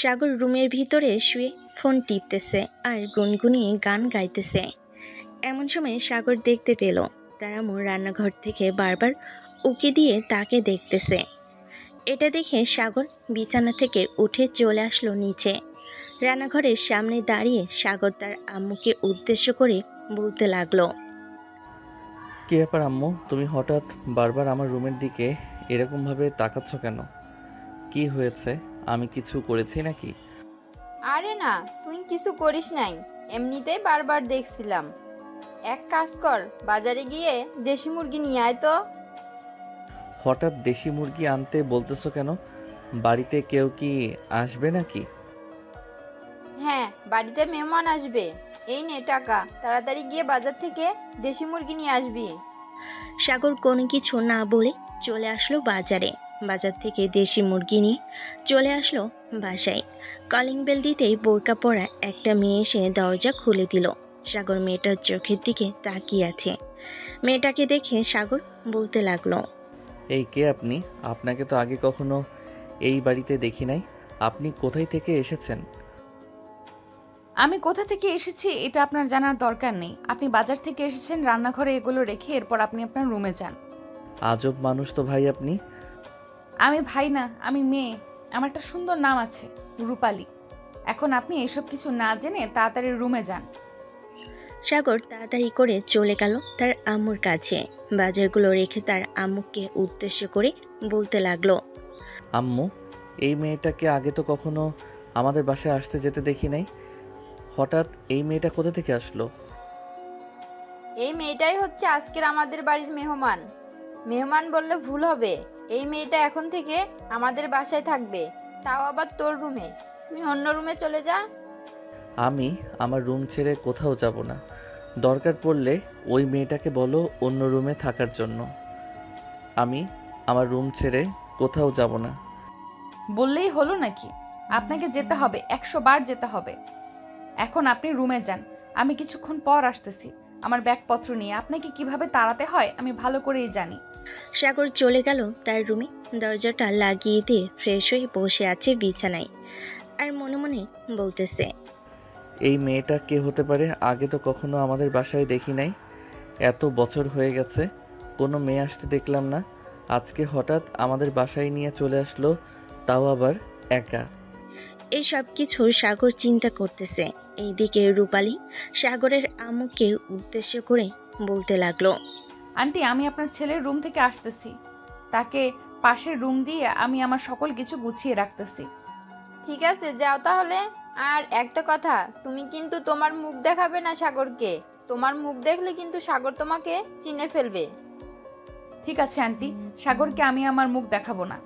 সাগর রুমের ভিতরে শুয়ে ফোন টিপতেছে আর গুনগুনিয়ে গান গাইতেছে। এমন সময় সাগর দেখতে পেল তার আম্মু রান্নাঘর থেকে বারবার উকি দিয়ে তাকে দেখতেছে। এটা দেখে সাগর বিছানা থেকে উঠে চলে আসলো নিচে। রান্নাঘরের সামনে দাঁড়িয়ে সাগর তার আম্মুকে উদ্দেশ্য করে বলতে লাগলো, কি ব্যাপার আম্মু, তুমি হঠাৎ বারবার আমার রুমের দিকে এরকমভাবে তাকাচ্ছ কেন? কি হয়েছে? আমি কিছু করেছি নাকি? আরে না, তুই কিছু করিস নাই, এমনিতেই বারবার দেখছিলাম। এক কাজ কর, বাজারে গিয়ে দেশি মুরগি নিয়ে আয় তো। হঠাৎ দেশি মুরগি আনতে বলতেছো কেন? বাড়িতে কেউ কি আসবে নাকি? হ্যাঁ, বাড়িতে মেহমান আসবে। এই নে টাকা, তাড়াতাড়ি গিয়ে বাজার থেকে দেশি মুরগি নিয়ে আসবি। সাগর কোনো কিছু না বলে চলে আসলো বাজারে। বাজার থেকে দেশি মুরগি নিয়ে চলে আসলো বাসায়। কলিং বেল দিতেই বোরকা পরা একটা মেয়ে এসে দরজা খুলে দিল। সাগর মেয়েটার চোখের দিকে তাকিয়ে আছে। মেয়েটাকে দেখে সাগর বলতে লাগলো, এই কে আপনি? আপনাকে তো আগে কখনো এই বাড়িতে দেখি নাই। আপনি কোথায় থেকে এসেছেন? আমি কোথা থেকে এসেছি এটা আপনার জানার দরকার নেই। আপনি বাজার থেকে এসেছেন, রান্নাঘরে এগুলো রেখে এরপর আপনি আপনার রুমে যান। আজব মানুষ তো ভাই আপনি। আমি ভাই না, আমি মেয়ে। আমার একটা সুন্দর নাম আছে, রূপালী। এখন আপনি এসব কিছু না জেনে তাড়াতাড়ি রুমে যান। সাগর তাড়াতাড়ি করে চলে গেল তার আম্মুর কাছে। বাজারগুলো রেখে তার আম্মুকে উদ্দেশ্য করে বলতে লাগলো, আম্মু, এই মেয়েটাকে আগে তো কখনো আমাদের বাসায় আসতে যেতে দেখি নাই। হঠাৎ এই মেয়েটা কোথা থেকে আসলো? এই মেয়েটাই হচ্ছে আজকের আমাদের বাড়ির মেহমান। মেহমান বললে ভুল হবে। এই মেয়েটা এখন থেকে আমাদের বাসায় থাকবে, তাও আবার তোর রুমে। তুই অন্য রুমে চলে যা। আমি আমার রুম ছেড়ে কোথাও যাব না। দরকার পড়লে ওই মেয়েটাকে বলো অন্য রুমে থাকার জন্য। আমি আমার রুম ছেড়ে কোথাও যাব না। বললেই হলো নাকি? আপনাকে যেতে হবে, 100 বার যেতে হবে। এখন আপনি রুমে যান, আমি কিছুক্ষণ পর আসতেছি আমার ব্যাগপত্র নিয়ে। আপনাকে কিভাবে তাড়াতে হয় আমি ভালো করেই জানি। সাগর চলে গেল তার রুমে। দরজাটা লাগিয়ে দিয়ে ফ্রেশ হয়ে বসে আছে বিছানায় আর মনে মনে বলতেছে, এই মেয়েটা কে হতে পারে? আগে তো কখনো আমাদের বাসায় দেখি নাই। এত বছর হয়ে গেছে, কোনো মেয়ে আসতে দেখলাম না। আজকে হঠাৎ আমাদের বাসায় নিয়ে চলে আসলো, তাও আবার একা। এই সব কিছু সাগর চিন্তা করতেছে। এইদিকে রূপালী সাগরের আম্মুকে উদ্দেশ্য করে বলতে লাগলো, আন্টি, আমি আপনার ছেলের রুম থেকে আসতেছি। তাকে পাশের রুম দিয়ে আমি আমার সকল কিছু গুছিয়ে রাখতেছি। ঠিক আছে, যাও তাহলে। আর একটা কথা, তুমি কিন্তু তোমার মুখ দেখাবে না সাগরকে। তোমার মুখ দেখলে কিন্তু সাগর তোমাকে চিনে ফেলবে। ঠিক আছে আন্টি, সাগরকে আমি আমার মুখ দেখাবো না।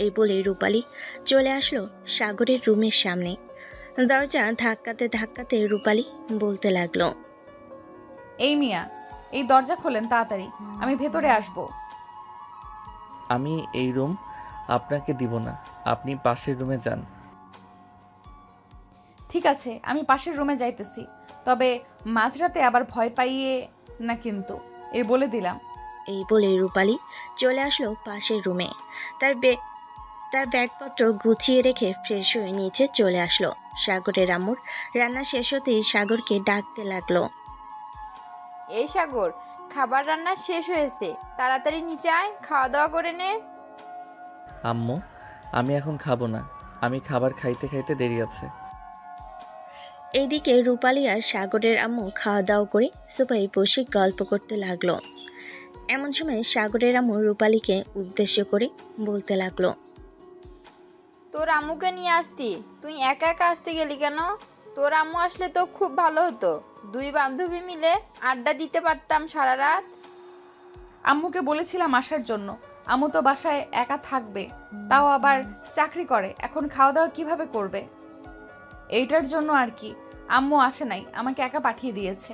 এই বলে রূপালী চলে আসলো সাগরের রুমের সামনে। দরজা ধাক্কাতে ধাক্কাতে রূপালী বলতে লাগলো, এই মিয়া, এই দরজা খোলেন তাড়াতাড়ি, আমি ভেতরে আসবো। আমি এই রুম আপনাকে দিব না, আপনি পাশের রুমে যান। ঠিক আছে, আমি পাশের রুমে যাইতেছি, তবে মাঝরাতে আবার ভয় পাইয়ে না কিন্তু, এই বলে দিলাম। এই বলে রূপালী চলে আসলো পাশের রুমে। তার ব্যাগপত্র গুছিয়ে রেখে ফ্রেশ হয়ে নিচে চলে আসলো। সাগরের আম্মুর রান্না শেষ হতেই সাগরকে ডাকতে লাগলো, এই সাগর, খাবার রান্না শেষ হয়েছে, তাড়াতাড়ি নিচে আয়, খাওয়া দাওয়া করে নে। আম্মু, আমি এখন খাবো না, আমি খাবার খাইতে খাইতে দেরি আছে। এইদিকে রূপালী আর সাগরের আম্মু খাওয়া দাওয়া করে সোফায় বসে গল্প করতে লাগলো। এমন সময় সাগরের আম্মু রূপালীকে উদ্দেশ্য করে বলতে লাগলো, তোর আম্মুকে নিয়ে আসতি, তুই একা একা আসতে গেলি কেন? তোর আম্মু আসলে তো খুব ভালো হতো, দুই বান্ধবী মিলে আড্ডা দিতে পারতাম সারা রাত। আম্মুকে বলেছিলাম আসার জন্য, আম্মু তো বাসায় একা থাকবে, তাও আবার চাকরি করে, এখন খাওয়া দাওয়া কিভাবে করবে? এইটার জন্য আর কি আম্মু আসে নাই, আমাকে একা পাঠিয়ে দিয়েছে।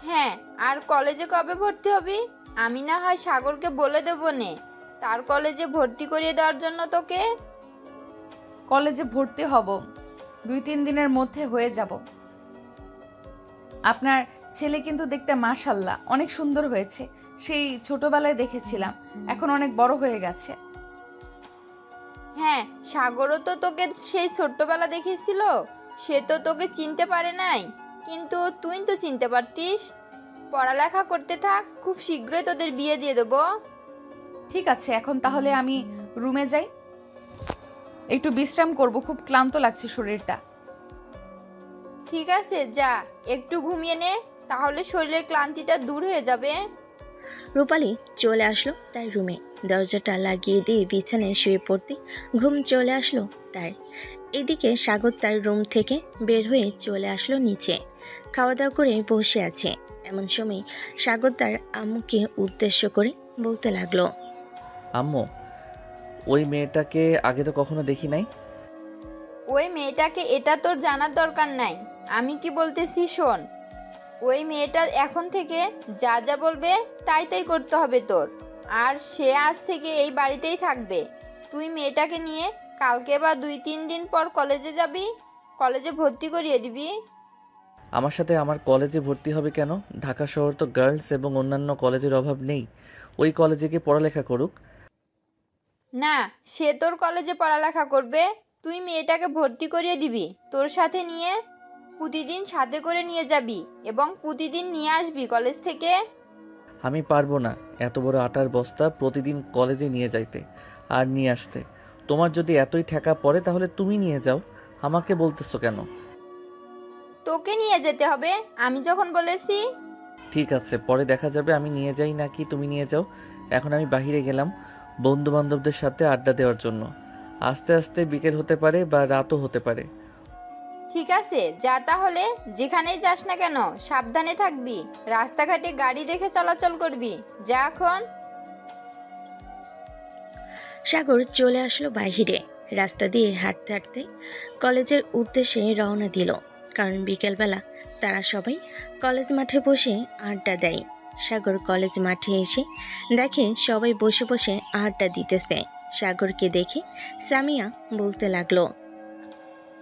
হ্যাঁ, আর কলেজে কবে ভর্তি হবি? আমি না হয় সাগরকে বলে দেবো নে, তার কলেজে ভর্তি করিয়ে দেওয়ার জন্য তোকে। কলেজে ভর্তি হব 2-3 দিনের মধ্যে হয়ে যাব। আপনার ছেলে কিন্তু দেখতে মাশাআল্লাহ অনেক সুন্দর হয়েছে। সেই ছোটবেলায় দেখেছিলাম, এখন অনেক বড় হয়ে গেছে। হ্যাঁ, সাগরও তো তোকে সেই ছোট্টবেলা দেখেছিল, সে তো তোকে চিনতে পারে নাই, কিন্তু তুই তো চিনতে পারতিস। পড়ালেখা করতে থাক, খুব শীঘ্রই তোদের বিয়ে দিয়ে দেবো। ঠিক আছে, এখন তাহলে আমি রুমে যাই, একটু বিশ্রাম করব, খুব ক্লান্ত লাগছে শরীরটা। ঠিক আছে, যা একটু ঘুমিয়ে নে, তাহলে শরীরের ক্লান্তিটা দূর হয়ে যাবে। রূপালী চলে আসলো তার রুমে, দরজাটা লাগিয়ে দিয়ে বিছানায় শুয়ে পড়তে ঘুম চলে আসলো তার। এদিকে সাগর তার রুম থেকে বের হয়ে চলে আসলো নিচে, খাওয়া দাওয়া করে বসে আছে। এমন সময় সাগর তার আম্মুকে উদ্দেশ্য করে বলতে লাগলো, আম্মু, ওই মেয়েটাকে আগে তো কখনো দেখি নাই। ওই মেয়েটাকে এটা তোর জানার দরকার নাই, আমি কি বলতেছি শোন। ওই মেয়েটা এখন থেকে যা যা বলবে তাই তাই করতে হবে তোর, আর সে আজ থেকে এই বাড়িতেই থাকবে। তুই মেয়েটাকে নিয়ে কালকে বা 2-3 দিন পর কলেজে যাবি, কলেজে ভর্তি করিয়ে দিবি। আমার সাথে আমার কলেজে ভর্তি হবে কেন? ঢাকা শহর তো গার্লস এবং অন্যান্য কলেজের অভাব নেই। ওই কলেজে গিয়ে পড়ালেখা করুক। না, সে তোর কলেজে পড়ালেখা করবে, তুই মেয়েটাকে ভর্তি করিয়ে দিবি, তোর সাথে নিয়ে প্রতিদিন সাথে করে নিয়ে যাবি এবং প্রতিদিন নিয়ে আসবি কলেজ থেকে। আমি পারবো না এত বড় আটার বস্তা প্রতিদিন কলেজে নিয়ে যাইতে আর নিয়ে আসতে। তোমার যদি এতই ঠেকা পড়ে তাহলে তুমি নিয়ে যাও, আমাকে বলতেছো কেন? তোকে নিয়ে যেতে হবে, আমি যখন বলেছি। ঠিক আছে, পরে দেখা যাবে আমি নিয়ে যাই নাকি তুমি নিয়ে যাও। এখন আমি বাহিরে গেলাম বন্ধু বান্ধবদের সাথে আড্ডা দেওয়ার জন্য। আস্তে আস্তে বিকেল হতে পারে বা রাতও হতে পারে। ঠিক আছে, যা তাহলে, যেখানেই যাস না কেন সাবধানে থাকবি, রাস্তাঘাটে গাড়ি দেখে চলাচল করবি, যা এখন। সাগর চলে আসলো বাহিরে, রাস্তা দিয়ে হাঁটতে হাঁটতে কলেজের উদ্দেশ্যে রওনা দিল, কারণ বিকেলবেলা তারা সবাই কলেজ মাঠে বসে আড্ডা দেয়। সাগর কলেজ মাঠে এসে দেখে সবাই বসে বসে আড্ডা দিতেছে। সাগরকে দেখে সামিয়া বলতে লাগলো,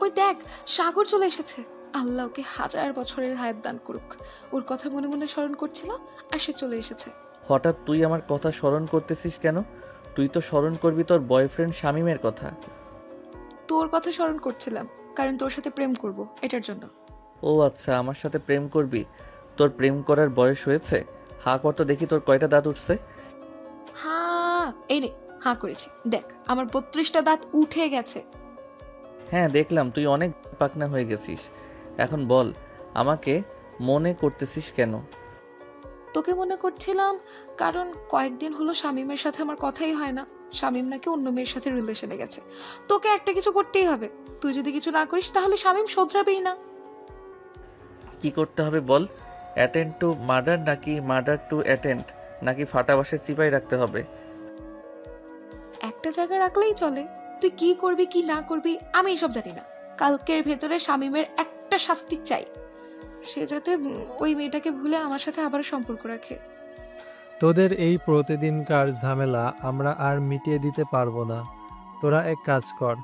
ওই দেখ, সাগর চলে এসেছে। আল্লাহ ওকে 1000 বছরের হায়াত দান করুক। ওর কথা মনে মনে স্মরণ করছিল আর সে চলে এসেছে। হঠাৎ তুই আমার কথা স্মরণ করতেছিস কেন? তুই তো স্মরণ করবি তোর বয়ফ্রেন্ড শামীমের কথা। তোর কথা স্মরণ করছিলাম, কারণ তোর সাথে প্রেম করব, এটার জন্য। ও আচ্ছা, আমার সাথে প্রেম করবি? তোর প্রেম করার বয়স হয়েছে? হা কর তো দেখি, তোর কয়টা দাঁত উঠছে? হ্যাঁ, এই রে, হ্যাঁ করেছি, দেখ আমার 32টা দাঁত উঠে গেছে। হ্যাঁ দেখলাম, তুই অনেক পাকনা হয়ে গেছিস। এখন বল, আমাকে মনে করতেছিস কেন? তোকে মনে করছিলাম কারণ কয়েকদিন হলো শামীমের সাথে আমার কথাই হয় না। শামীম নাকি অন্য মেয়ের সাথে রিলেশনে গেছে। তোকে একটা কিছু করতেই হবে, তুই যদি কিছু না করিস তাহলে শামীম শোধরাবেই না। কি করতে হবে বল? অ্যাটেন্ড টু মার্ডার নাকি মার্ডার টু অ্যাটেন্ড, নাকি ফাটা বাঁশের চিপাই রাখতে হবে? একটা জায়গায় রাখলেই চলে। তুই কি করবি কি না করবি আমি এসব জানি না। কালকের ভেতরে শামীমের একটা শাস্তি চাই, সে যাতে ওই মেয়েটাকে ভুলে আমার সাথে আবার সম্পর্ক রাখে। তোদের এই প্রতিদিনকার ঝামেলা আমরা আর মিটিয়ে দিতে পারবো না। তোরা এক কাজ কর,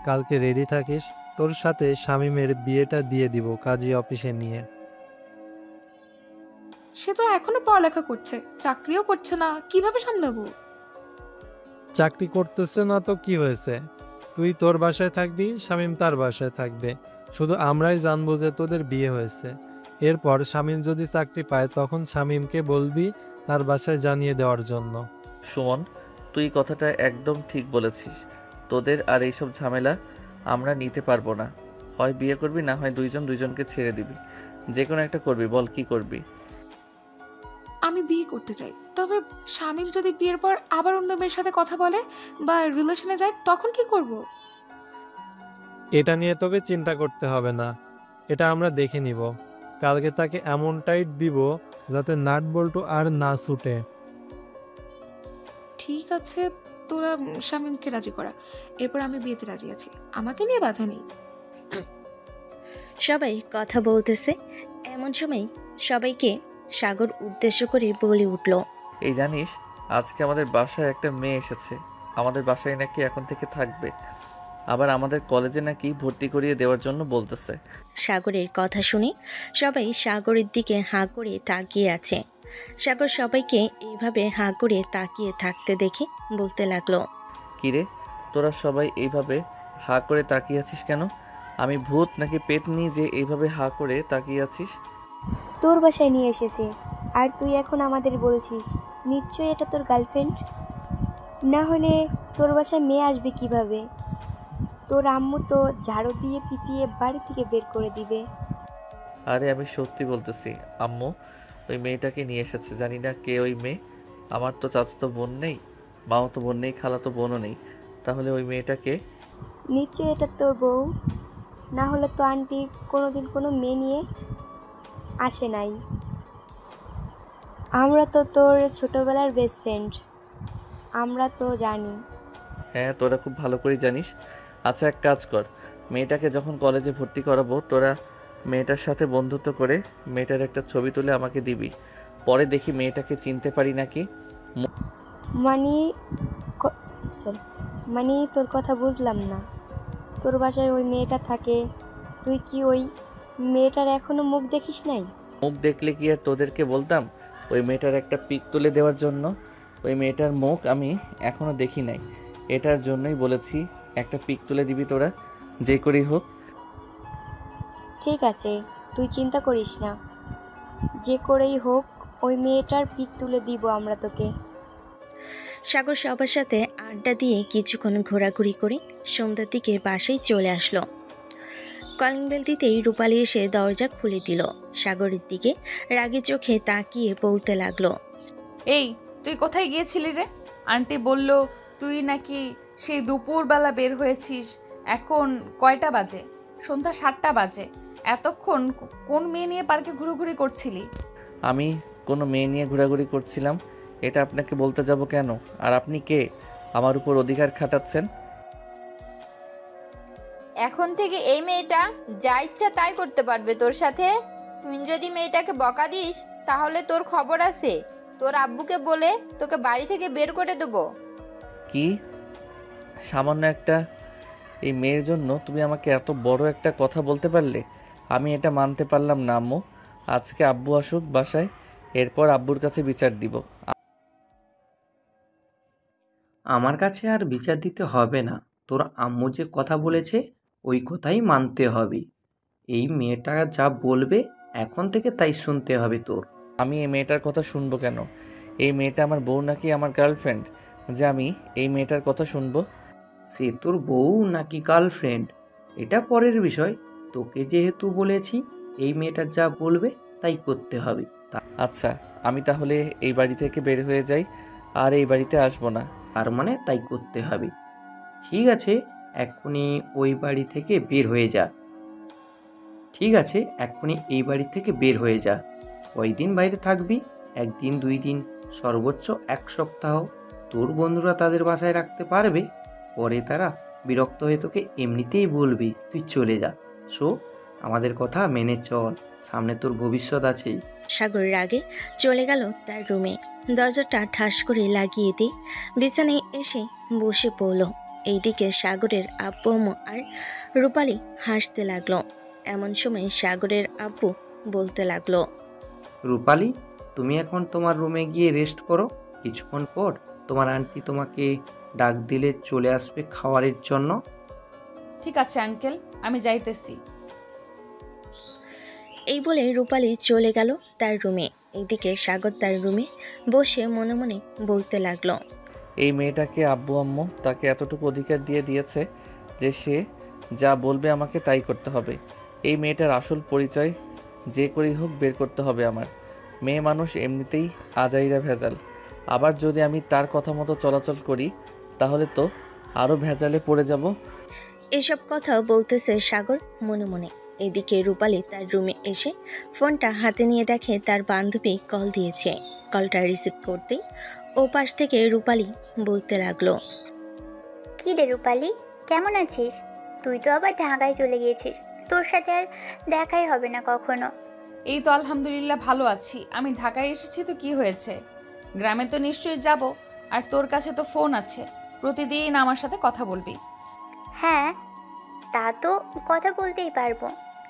কালকে রেডি থাকিস, তোর সাথে শামীমের বিয়েটা দিয়ে দিব কাজী অফিসে নিয়ে। সে তো এখনো পড়ালেখা করছে, চাকরিও করছে না, কিভাবে সামলাবো? চাকরি করতেছে না তো কি হয়েছে? তুই তোর বাসায় থাকবি, শামীম তার বাসায় থাকবে, শুধু আমরাই জানবো যে তোদের বিয়ে হয়েছে। এরপর শামীম যদি চাকরি পায় তখন শামীমকে বলবি তার বাসায় জানিয়ে দেওয়ার জন্য। সুমন, তুই কথাটা একদম ঠিক বলেছিস। তোদের আর এইসব ঝামেলা আমরা নিতে পারবো না। হয় বিয়ে করবি, না হয় দুইজনকে ছেড়ে দিবি। যে কোনো একটা করবি, বল কি করবি? আমি বিয়ে করতে চাই, তবে শামীম যদি বিয়ের পর আবার অন্য মেয়ের সাথে কথা বলে বা রিলেশনে যায় তখন কি করব? এটা নিয়ে তোকে চিন্তা করতে হবে না, এটা আমরা দেখে নিব। কালকে তাকে এমন টাইট দিব যাতে নাট বল্টু আর না ছুটে। ঠিক আছে, তোরা শামীমকে রাজি করা, এরপর আমি বিয়েতে রাজি আছি, আমাকে নিয়ে বাধা নেই। সবাই কথা বলতেছে। এমন সময় সবাইকে সাগর উদ্দেশ্য করে বলে উঠল, এই জানিস, আজকে আমাদের বাসায় একটা মেয়ে এসেছে। আমাদের বাসায় নাকি এখন থেকে থাকবে, আবার আমাদের কলেজে নাকি ভর্তি করিয়ে দেওয়ার জন্য বলতেছে। সাগরের কথা শুনে সবাই সাগরের দিকে হাঁ করে তাকিয়ে আছে। সাগর সবাইকে এইভাবে হাঁ করে তাকিয়ে থাকতে দেখে বলতে লাগলো, কিরে, তোরা সবাই এইভাবে হা করে তাকিয়ে আছিস কেন? আমি ভূত নাকি পেতনি যে এইভাবে হা করে তাকিয়ে আছিস? তোর বাসায় নিয়ে এসেছে আর তুই এখন আমাদের বলছিস নিশ্চয়ই এটা তোর গার্লফ্রেন্ড। না হলে তোর বাসায় মেয়ে আসবে কিভাবে? তোর আম্মু তো ঝাড়ু দিয়ে পিটিয়ে বাড়ি থেকে বের করে দিবে। আরে আমি সত্যি বলতেছি আম্মু ওই মেয়েটাকে নিয়ে এসেছে। জানি না কে ওই মেয়ে। আমার তো চাচাতো বোন নেই, মামাতো বোন নেই, খালাতো বোনও নেই। তাহলে ওই মেয়েটাকে? নিশ্চয়ই এটা তোর বউ। না হলে তো আন্টি কোনোদিন কোনো মেয়ে নিয়ে আসে নাই। আমরা তো তোর ছোটবেলার বেস্ট ফ্রেন্ড, আমরা তো জানি। হ্যাঁ, তোরা খুব ভালো করে জানিস। আচ্ছা এক কাজ কর, মেয়েটাকে যখন কলেজে ভর্তি করাবো তোরা মেয়েটার সাথে বন্ধুত্ব করে মেয়েটার একটা ছবি তুলে আমাকে দিবি। পরে দেখি মেয়েটাকে চিনতে পারি নাকি। মানে চল, মানে তোর কথা বুঝলাম না। তোর বাসায় ওই মেয়েটা থাকে, তুই কি ওই মেয়েটার এখনো মুখ দেখিস নাই? মুখ দেখলে কি আর তোদেরকে বলতাম ওই মেয়েটার একটা পিক তুলে দেওয়ার জন্য? ওই মেয়েটার মুখ আমি এখনো দেখি নাই, এটার জন্যই বলেছি একটা পিক তুলে দিবি তোরা, যে করেই হোক। ঠিক আছে, তুই চিন্তা করিস না, যে করেই হোক ওই মেয়েটার পিক তুলে দিব আমরা তোকে। সাগর সবার সাথে আড্ডা দিয়ে কিছুক্ষণ ঘোরাঘুরি করে সন্ধ্যার দিকে বাসায় চলে আসলো। কলিং বেল দিতেই রূপালী এসে দরজা খুলে দিল। সাগরের দিকে রাগী চোখে তাকিয়ে বলতে লাগলো, এই তুই কোথায় গিয়েছিলি রে? আন্টি বলল তুই নাকি সেই দুপুরবেলা বের হয়েছিস। এখন কয়টা বাজে? সন্ধ্যা 7টা বাজে। এতক্ষণ কোন মেয়ে নিয়ে পার্কে ঘুরোঘুরি করছিলি? আমি কোনো মেয়ে নিয়ে ঘোরাঘুরি করছিলাম এটা আপনাকে বলতে যাব কেন? আর আপনি কে আমার উপর অধিকার খাটাচ্ছেন? এখন থেকে এই মেয়েটা যা ইচ্ছা তাই করতে পারবে তোর সাথে। তুই যদি মেয়েটাকে বকা দিস তাহলে তোর খবর আছে। তোর আব্বুকে বলে তোকে বাড়ি থেকে বের করে দেবো। কি সামান্য একটা এই মেয়ের জন্য তুমি আমাকে এত বড় একটা কথা বলতে পারলে? আমি এটা মানতে পারলাম না আম্মু। আজকে আব্বু আসুক বাসায়, এরপর আব্বুর কাছে বিচার দিব। আমার কাছে আর বিচার দিতে হবে না। তোর আম্মু যে কথা বলেছে ওই কথাই মানতে হবে। এই মেয়েটা যা বলবে এখন থেকে তাই শুনতে হবে তোর। আমি এই মেয়েটার কথা শুনবো কেন? এই মেয়েটা আমার বউ নাকি আমার গার্লফ্রেন্ড যে আমি এই মেয়েটার কথা শুনবো? সে তোর বউ নাকি গার্লফ্রেন্ড এটা পরের বিষয়। তোকে যেহেতু বলেছি এই মেয়েটা যা বলবে তাই করতে হবে। আচ্ছা আমি তাহলে এই বাড়ি থেকে বের হয়ে যাই, আর এই বাড়িতে আসবো না। তার মানে তাই করতে হবে। ঠিক আছে, এক্ষুনি ওই বাড়ি থেকে বের হয়ে যা। ঠিক আছে, এক্ষুনি এই বাড়ি থেকে বের হয়ে যা। কয়দিন বাইরে থাকবি? 1 দিন 2 দিন, সর্বোচ্চ 1 সপ্তাহ। তোর বন্ধুরা তাদের বাসায় রাখতে পারবে। পরে তারা বিরক্ত হয়ে তোকে এমনিতেই বলবি তুই চলে যা। সো আমাদের কথা মেনে চল, সামনে তোর ভবিষ্যৎ আছেই। সাগর রাগে চলে গেল তার রুমে। দরজাটা ঠাস করে লাগিয়ে দিয়ে বিছানায় এসে বসে পড়ল। এইদিকে সাগরের আব্বু আম্মু আর রূপালী হাসতে লাগলো। এমন সময় সাগরের আব্বু বলতে লাগলো, রূপালী, তুমি এখন তোমার রুমে গিয়ে রেস্ট করো। কিছুক্ষণ পর তোমার আন্টি তোমাকে ডাক দিলে চলে আসবে খাবারের জন্য। ঠিক আছে আঙ্কেল, আমি যাইতেছি। এই বলে রূপালী চলে গেল তার রুমে। এইদিকে সাগর তার রুমে বসে মনে মনে বলতে লাগলো, এই মেয়েটাকে আব্বু আম্মু তাকে এতটুকু অধিকার দিয়ে দিয়েছে যে সে যা বলবে আমাকে তাই করতে হবে। এই মেয়েটার আসল পরিচয় যে করেই হোক বের করতে হবে আমার। মেয়ে মানুষ এমনিতেই আজাইরা ভেজাল, আবার যদি আমি তার কথা মতো চলাচল করি তাহলে তো আরও ভেজালে পড়ে যাব। এসব কথা বলতেছে সাগর মনে মনে। এদিকে রূপালী তার রুমে এসে ফোনটা হাতে নিয়ে দেখে তার বান্ধবী কল দিয়েছে। কলটা রিসিভ করতেই ওপাশ থেকে রূপালী বলতে লাগলো, কি রে রূপালী, কেমন আছিস? তুই তো আবার ঢাকায় চলে গিয়েছিস, তোর সাথে আর দেখাই হবে না কখনো। এই তো আলহামদুলিল্লাহ ভালো আছি। আমি ঢাকায় এসেছি তো কি হয়েছে? গ্রামে তো নিশ্চয়ই যাব। আর তোর কাছে তো ফোন আছে, প্রতিদিন আমার সাথে কথা বলবি। হ্যাঁ, তা তো কথা বলতেই পারবো,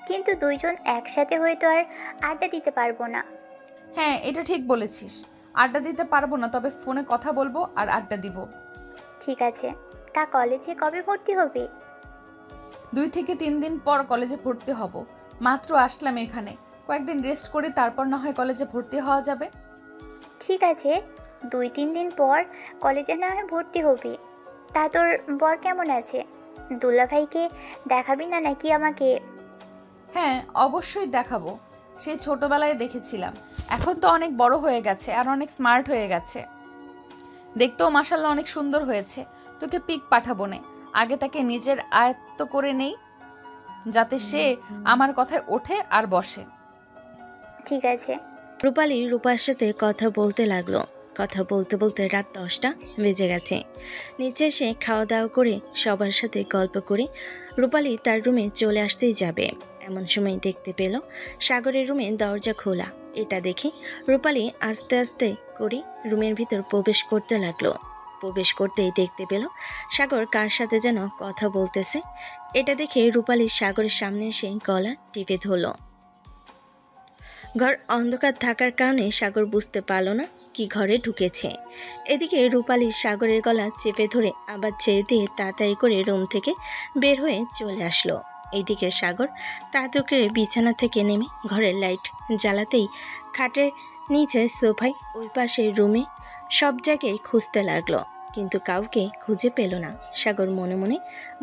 কিন্তু দুইজন একসাথে হয়ে তো আর আড্ডা দিতে পারবো না। হ্যাঁ, এটা ঠিক বলেছিস। আড্ডা দিতে পারবো না, তবে ফোনে কথা বলবো আর আড্ডা দিব। ঠিক আছে, তা কলেজে কবে ভর্তি হবি? 2 থেকে 3 দিন পর কলেজে ভর্তি হব। মাত্র আসলাম এখানে, কয়েকদিন রেস্ট করে তারপর না হয় কলেজে ভর্তি হওয়া যাবে। ঠিক আছে, 2-3 দিন পর কলেজে না হয় ভর্তি হবি। তা তোর বর কেমন আছে? দুলা ভাইকে দেখাবি না নাকি আমাকে? হ্যাঁ, অবশ্যই দেখাবো। সেই ছোটবেলায় দেখেছিলাম, এখন তো অনেক বড় হয়ে গেছে আর অনেক স্মার্ট হয়ে গেছে। দেখতেও মাশাআল্লাহ অনেক সুন্দর হয়েছে। তোকে পিক পাঠাবো না, আগে তাকে নিজের আয়ত্ত করে নেই, যাতে সে আমার কথায় ওঠে আর বসে। ঠিক আছে। রূপালী রূপার সাথে কথা বলতে লাগলো। কথা বলতে বলতে রাত 10টা বেজে গেছে। নিচে এসে খাওয়া দাওয়া করে সবার সাথে গল্প করে রূপালী তার রুমে চলে আসতেই যাবে, এমন সময় দেখতে পেল সাগরের রুমে দরজা খোলা। এটা দেখে রূপালী আস্তে আস্তে করে রুমের ভিতর প্রবেশ করতে লাগলো। প্রবেশ করতেই দেখতে পেল সাগর কার সাথে যেন কথা বলতেছে। এটা দেখে রূপালী সাগরের সামনে এসে গলা টিপে ধরল। ঘর অন্ধকার থাকার কারণে সাগর বুঝতে পারল না কি ঘরে ঢুকেছে। এদিকে রূপালী সাগরের গলা চেপে ধরে আবার ছেড়ে দিয়ে তাড়াতাড়ি করে রুম থেকে বের হয়ে চলে আসলো। এইদিকে সাগর তাড়াতাড়ি করে বিছানা থেকে নেমে ঘরের লাইট জ্বালাতেই খাটের নিচে সোফায় ওই পাশে রুমে সব জায়গায় খুঁজতে লাগলো, কিন্তু কাউকে খুঁজে পেল না। সাগর মনে মনে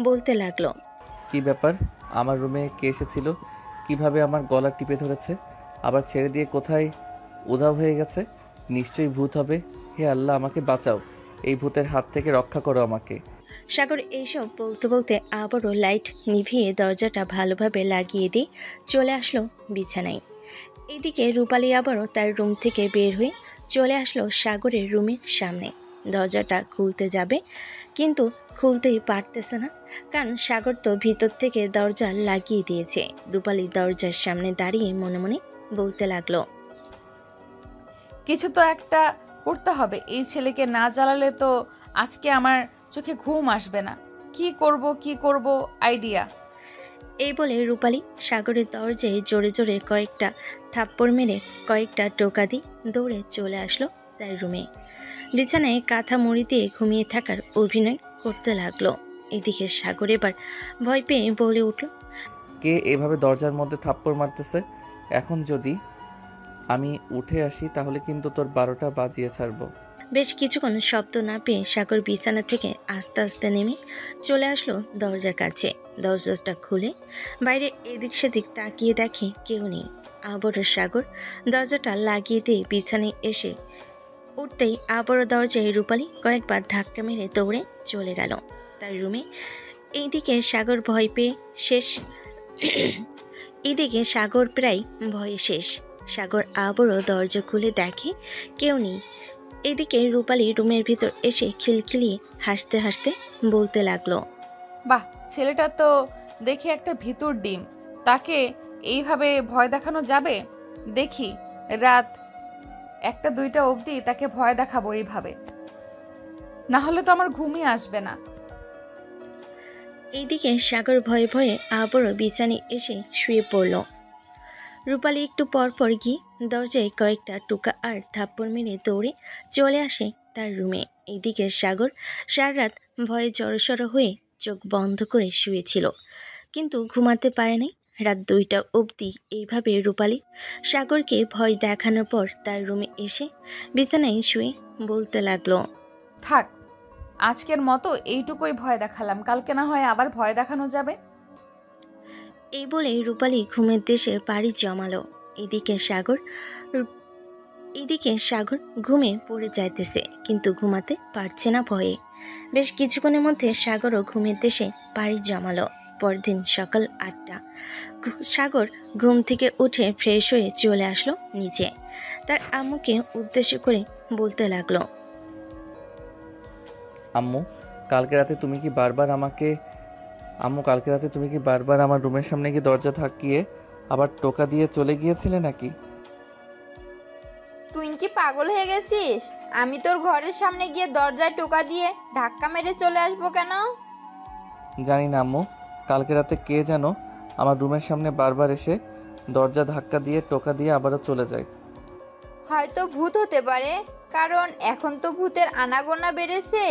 বলতে লাগলো, কি ব্যাপার, আমার রুমে কে এসেছিল, কিভাবে আমার গলা টিপে ধরেছে, আবার ছেড়ে দিয়ে কোথায় উধাও হয়ে গেছে? নিশ্চয়ই ভূত হবে। হে আল্লাহ, আমাকে বাঁচাও, এই ভূতের হাত থেকে রক্ষা করো আমাকে। সাগর এইসব বলতে বলতে আবারও লাইট নিভিয়ে দরজাটা ভালোভাবে লাগিয়ে দিয়ে চলে আসলো বিছানায়। এদিকে রূপালী আবারও তার রুম থেকে বের হয়ে চলে আসলো সাগরের রুমের সামনে। দরজাটা খুলতে যাবে, কিন্তু খুলতেই পারতেছে না, কারণ সাগর তো ভিতর থেকে দরজা লাগিয়ে দিয়েছে। রূপালী দরজার সামনে দাঁড়িয়ে মনে মনে বলতে লাগলো, কিছু তো একটা করতে হবে, এই ছেলেকে না জ্বালালে তো আজকে আমার চোখে ঘুম আসবে না। কি করব আইডিয়া। এই বলে রূপালী সাগরের দরজায় জোরে জোরে কয়েকটা থাপ্পড় মেরে কয়েকটা টোকা দিয়ে দৌড়ে চলে আসলো তার রুমে। বিছানায় কাঁথা মুড়ি দিয়ে ঘুমিয়ে থাকার অভিনয় করতে লাগলো। এদিকে সাগর এবার ভয় পেয়ে বলে উঠল, কে এভাবে দরজার মধ্যে থাপ্পড় মারতেছে? এখন যদি আমি উঠে আসি তাহলে কিন্তু তোর 12টা বাজিয়ে ছাড়বো। বেশ কিছুক্ষণ শব্দ না পেয়ে সাগর বিছানা থেকে আস্তে আস্তে নেমে চলে আসলো দরজার কাছে। দরজাটা খুলে বাইরে এদিক সেদিক তাকিয়ে দেখে কেউ নেই। আবারও সাগর দরজাটা লাগিয়ে দিয়ে বিছানায় এসে উঠতেই আবারও দরজায় রূপালী কয়েকবার ধাক্কা মেরে দৌড়ে চলে গেল তার রুমে। এইদিকে সাগর ভয় পেয়ে শেষ। এদিকে সাগর প্রায় ভয়ে শেষ। সাগর আবারও দরজা খুলে দেখে কেউ নেই। এদিকে রূপালী রুমের ভিতর এসে খিলখিলিয়ে হাসতে হাসতে বলতে লাগলো, বাহ, ছেলেটা তো দেখি একটা ভিতর ডিম, তাকে এইভাবে ভয় দেখানো যাবে? দেখি রাত 1-2টা অবধি তাকে ভয় দেখাবো এইভাবে, না হলে তো আমার ঘুমই আসবে না। এইদিকে সাগর ভয়ে ভয়ে আবারও বিছানায় এসে শুয়ে পড়ল। রূপালী একটু পর পর গিয়ে দরজায় কয়েকটা টোকা আর থাপ্পড় মেরে দৌড়ে চলে আসে তার রুমে। এইদিকে সাগর সারা রাত ভয়ে জড়সড় হয়ে চোখ বন্ধ করে শুয়েছিল, কিন্তু ঘুমাতে পারে নাই। রাত 2টা অবধি এইভাবে রূপালী সাগরকে ভয় দেখানোর পর তার রুমে এসে বিছানায় শুয়ে বলতে লাগলো, থাক, আজকের মতো এইটুকুই ভয় দেখালাম, কালকে না হয় আবার ভয় দেখানো যাবে। এই বলে রূপালী ঘুমের দেশে পাড়ি জমালো। এদিকে সাগর ঘুমে পড়ে যাইতেছে, কিন্তু ঘুমাতে পারছে না ভয়ে। বেশ কিছুক্ষণের মধ্যে সাগরও ঘুমের দেশে পাড়ি জমালো। পরদিন সকাল 8টা সাগর ঘুম থেকে উঠে ফ্রেশ হয়ে চলে আসলো নিচে। তার আম্মুকে উদ্দেশ্য করে বলতে লাগলো, আম্মু কালকে রাতে তুমি কি বারবার আমার রুমের সামনে গিয়ে দরজা ধাক্কিয়ে আবার টোকা দিয়ে চলে গিয়েছিলে নাকি? তুই কি পাগল হয়ে গেছিস? আমি তোর ঘরের সামনে গিয়ে দরজায় টোকা দিয়ে ধাক্কা মেরে চলে আসবো কেন? জানি না আম্মু, কালকে রাতে কে যেন আমার রুমের সামনে বারবার এসে দরজা ধাক্কা দিয়ে টোকা দিয়ে আবারও চলে যায়। হয়তো ভূত হতে পারে, কারণ এখন তো ভূতের আনাগোনা বেড়েছে।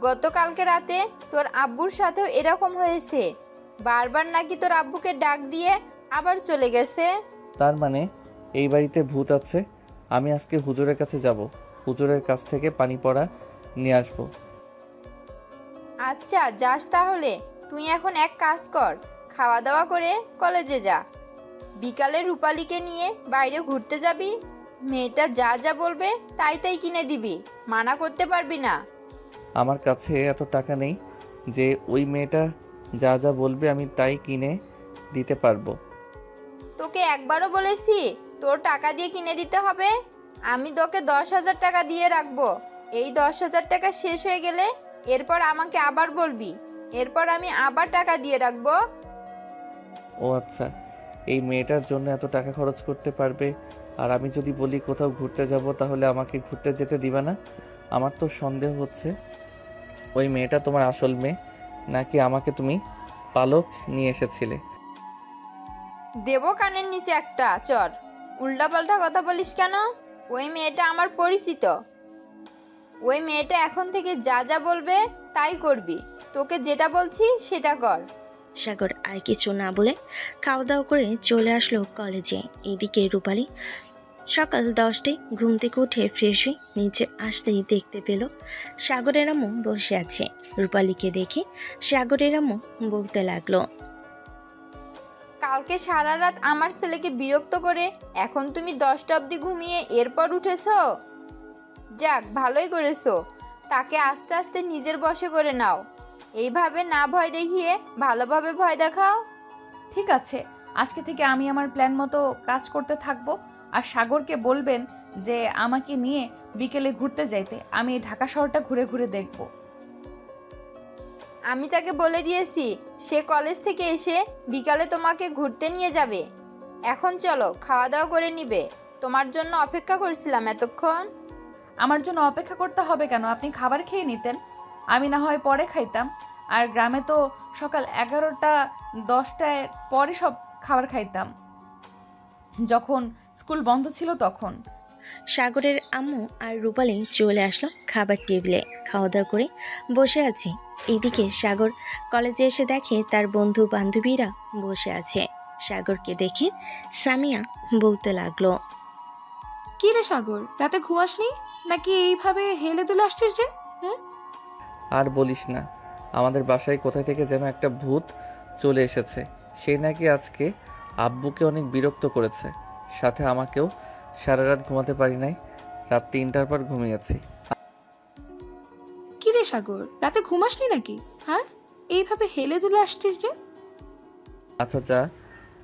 গতকালকে রাতে তোর আব্বুর সাথেও এরকম হয়েছে। বারবার নাকি তোর আব্বুকে ডাক দিয়ে আবার চলে গেছে। তার মানে এই বাড়িতে ভূত আছে। আমি আজকে হুজুরের কাছে যাব, হুজুরের কাছ থেকে পানি পড়া নিয়ে আসবো। আচ্ছা যাস তাহলে। তুই এখন এক কাজ কর, খাওয়া দাওয়া করে কলেজে যা। বিকালে রূপালীকে নিয়ে বাইরে ঘুরতে যাবি। মেয়েটা যা যা বলবে তাই তাই কিনে দিবি, মানা করতে পারবি না। আমার কাছে এত টাকা নেই যে ওই মেয়েটা যা যা বলবে আমি তাই কিনে দিতে পারবো। তোকে একবারও বলেছি তোর টাকা দিয়ে কিনে দিতে হবে? আমি তোকে 10,000 টাকা দিয়ে রাখবো। এই 10,000 টাকা শেষ হয়ে গেলে এরপর আমাকে আবার বলবি, এরপর আমি আবার টাকা দিয়ে রাখবো। ও আচ্ছা, এই মেয়েটার জন্য এত টাকা খরচ করতে পারবে, আর আমি যদি বলি কোথাও ঘুরতে যাব তাহলে আমাকে ঘুরতে যেতে দিবা না? আমার তো সন্দেহ হচ্ছে ওই মেয়েটা তোমার আসল মেয়ে, নাকি আমাকে তুমি পালক নিয়ে এসেছিলে। দেবো কানের নিচে একটা চর। উল্টাপাল্টা কথা বলিস কেন? ওই মেয়েটা আমার পরিচিত। ওই মেয়েটা এখন থেকে যা যা বলবে তাই করবি। তোকে যেটা বলছি সেটা কর। সাগর আর কিছু না বলে খাওয়া দাওয়া করে চলে আসলো কলেজে। এদিকে রূপালী সকাল 10টায় ঘুম থেকে উঠে ফ্রেশ হয়ে নিচে আসতেই দেখতে পেল সাগরের আম্মু বসে আছে। রূপালীকে দেখে সাগরের আম্মু বলতে লাগলো, কালকে সারা রাত আমার ছেলেকে বিরক্ত করে এখন তুমি 10টা অবধি ঘুমিয়ে এরপর উঠেছো। যাক, ভালোই করেছো। তাকে আস্তে আস্তে নিজের বশে করে নাও। এইভাবে না ভয় দেখিয়ে ভালোভাবে ভয় দেখাও। ঠিক আছে, আজকে থেকে আমি আমার প্ল্যান মতো কাজ করতে থাকবো। আর সাগরকে বলবেন যে আমাকে নিয়ে বিকেলে ঘুরতে যাইতে। আমি ঢাকা শহরটা ঘুরে ঘুরে দেখব। আমি তাকে বলে দিয়েছি সে কলেজ থেকে এসে বিকালে তোমাকে ঘুরতে নিয়ে যাবে। এখন চলো, খাওয়া দাওয়া করে নিবে। তোমার জন্য অপেক্ষা করছিলাম এতক্ষণ। আমার জন্য অপেক্ষা করতে হবে কেন? আপনি খাবার খেয়ে নিতেন, আমি না হয় পরে খাইতাম। আর গ্রামে তো সকাল 11টা 10টায় পরে সব খাবার খাইতাম, যখন স্কুল বন্ধ ছিল তখন। সাগরের আম্মু আর রূপালী চলে আসলো খাবার টেবিলে। খাওয়া দাওয়া করে বসে আছে। এইদিকে সাগর কলেজে এসে দেখে তার বন্ধু বান্ধবীরা বসে আছে। সাগরকে দেখে সামিয়া বলতে লাগলো, কি রে সাগর, রাতে ঘুমাসনি নাকি এইভাবে হেলে দুলে আসছিস যে? আর বলিস না, আমাদের বাসায় কোথা থেকে যেন একটা ভূত চলে এসেছে। সে নাকি আজকে আব্বুকে অনেক বিরক্ত করেছে, সাথে আমাকেও। সারা রাত ঘুমাতে পারি নাই, রাত 3টার পর ঘুমিয়েছি। কি রে সাগর, রাতে ঘুমাসনি নাকি? হ্যাঁ, এইভাবে হেলে দুলে আসছিস যে? আচ্ছা যা,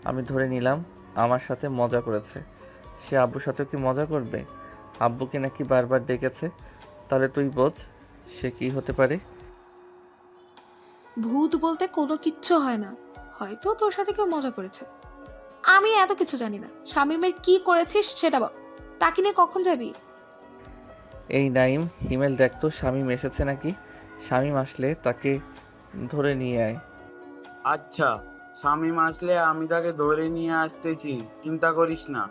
আমি ধরে নিলাম আমার সাথে মজা করেছে। সে আব্বুর সাথে কি মজা করবে? আব্বুকে নাকি বারবার ডেকেছে। তাহলে তুই বোঝ সে কি হতে পারে। ভূত বলতে কোনো কিচ্ছু হয় না, হয়তো তোর সাথে কেউ মজা করেছে। আমি এত কিছু জানি না। শামীমের কি করেছিস সেটা বল। তাকে নিয়ে কখন যাবি? এই নাইম, হিমেল দেখতো শামীম এসেছে নাকি। শামীম আসলে তাকে ধরে নিয়ে আয়। আচ্ছা, শামীম আসলে আমি তাকে ধরে নিয়ে আসতেছি, চিন্তা করিস না।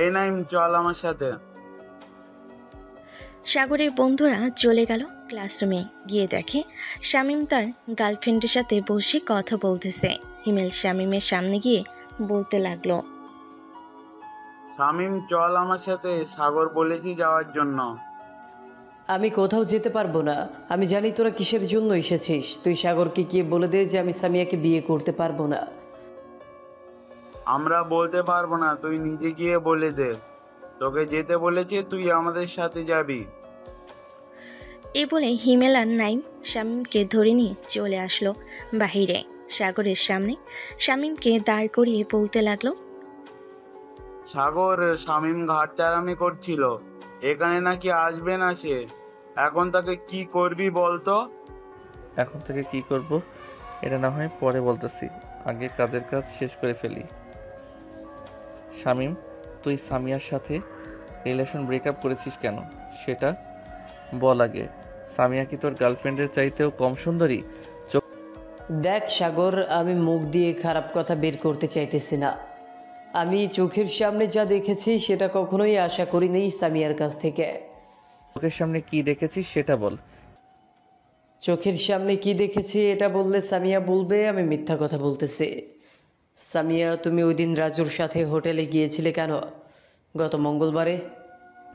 এই নাইম, চল আমার সাথে। সাগরের বন্ধুরা চলে গেল ক্লাসরুমে। গিয়ে দেখে শামীম তার গার্লফ্রেন্ডের সাথে বসে কথা বলতেছে। হিমেল শামীমের সামনে গিয়ে বলতে লাগলো, শামীম চল আমার সাথে, সাগর বলেছি যাওয়ার জন্য। আমি কোথাও যেতে পারবো না। আমি জানি তোরা কিসের জন্য এসেছিস। তুই সাগরকে গিয়ে বলে দে যে আমি সামিয়াকে বিয়ে করতে পারবো না। আমরা বলতে পারবো না, তুই নিজে গিয়ে বলে দে। তোকে যেতে বলেছে, তুই আমাদের সাথে যাবি। এই বলে হিমেল আর নাইম শামীমকে ধরে নিয়ে চলে আসলো বাহিরে। সাগরের সামনে শামীমকে দাঁড় করিয়ে বলতে লাগলো, সাগর, শামীম ঘাটতারামি করছিল, এখানে নাকি আসবে না সে। এখন তাকে কি করবি বলতো? এখন থেকে কি করব এটা না হয় পরে বলতেছি, আগে কাজের কাজ শেষ করে ফেলি। শামীম, তুই সামিয়ার সাথে রিলেশন ব্রেকআপ করেছিস কেন সেটা বল আগে। সামিয়া কি তোর গার্লফ্রেন্ডের চাইতেও কম সুন্দরী? দেখ সাগর, আমি মুখ দিয়ে খারাপ কথা বের করতে চাইতেছি না। আমি চোখের সামনে যা দেখেছি সেটা কখনোই আশা করিনি সামিয়ার কাছ থেকে। চোখের সামনে কি দেখেছিস সেটা বল। চোখের সামনে কি দেখেছি এটা বললে সামিয়া বলবে আমি মিথ্যা কথা বলতেছি। সামিয়া, তুমি ওই দিন রাজুর সাথে হোটেলে গিয়েছিলে কেন? গত মঙ্গলবারে।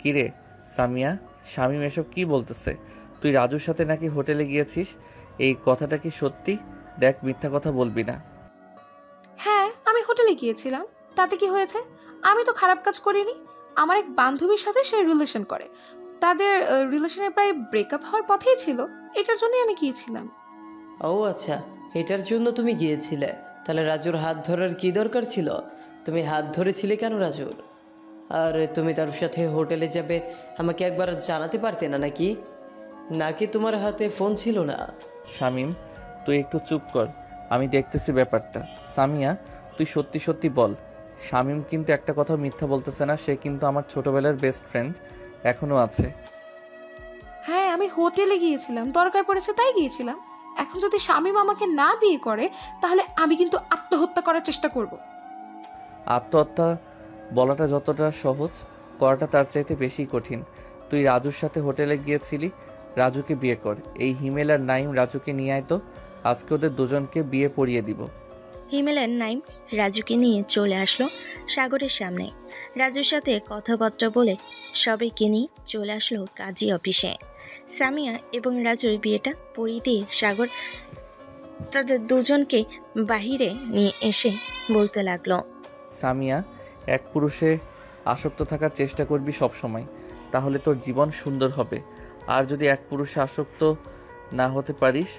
কিরে সামিয়া, শামীম এসব কি বলতেছে? তুই রাজুর সাথে নাকি হোটেলে গিয়েছিস? এই কথাটা কি সত্যি? দেখ, মিথ্যা কথা বলবি না। হ্যাঁ, আমি হোটেলে গিয়েছিলাম, তাতে কি হয়েছে? আমি তো খারাপ কাজ করিনি। আমার এক বান্ধবীর সাথে সে রিলেশন করে, তাদের রিলেশনের প্রায় ব্রেকআপ হওয়ার পথেই ছিল, এটার জন্যই আমি গিয়েছিলাম। ও আচ্ছা, এটার জন্য তুমি গিয়েছিলে। তাহলে রাজুর হাত ধরার কি দরকার ছিল? তুমি হাত ধরেছিলে কেন রাজুর? আর তুমি তার সাথে হোটেলে যাবে আমাকে একবার জানাতে পারতে না নাকি? নাকি তোমার হাতে ফোন ছিল না? শামীম, তুই একটু চুপ কর, আমি দেখতেছি ব্যাপারটা। সামিয়া, তুই সত্যি সত্যি বল। শামীম কিন্তু একটা কথা মিথ্যা বলতেছে না, সে কিন্তু আমার ছোটবেলার বেস্ট ফ্রেন্ড, এখনো আছে। হ্যাঁ, আমি হোটেলে গিয়েছিলাম, দরকার পড়েছে তাই গিয়েছিলাম। এখন যদি শামীম আমাকে না বিয়ে করে তাহলে আমি কিন্তু আত্মহত্যা করার চেষ্টা করব। আত্মহত্যা বলাটা যতটা সহজ, করাটা তার চাইতে বেশি কঠিন। তুই রাজুর সাথে হোটেলে গিয়েছিলি, রাজুকে বিয়ে কর। এই হিমেল আর নাইম রাজুকে নিয়ে আয় তো, আজকে ওদের দুজনকে বিয়ে পড়িয়ে দিব। হিমেল আর নাইম রাজুকে নিয়ে চলে আসলো সাগরের সামনে। রাজুর সাথে কথাবার্তা বলে সবাইকে নিয়ে চলে আসলো কাজী অফিসে। সামিয়া এবং রাজুর বিয়েটা পড়িয়ে দিয়ে সাগর তাদের দুজনকে বাহিরে নিয়ে এসে বলতে লাগলো, সামিয়া, এক পুরুষে আসক্ত থাকার চেষ্টা করবি সব সময়, তাহলে তোর জীবন সুন্দর হবে। আর যদি এক পুরুষে আসক্ত না হতে পারিস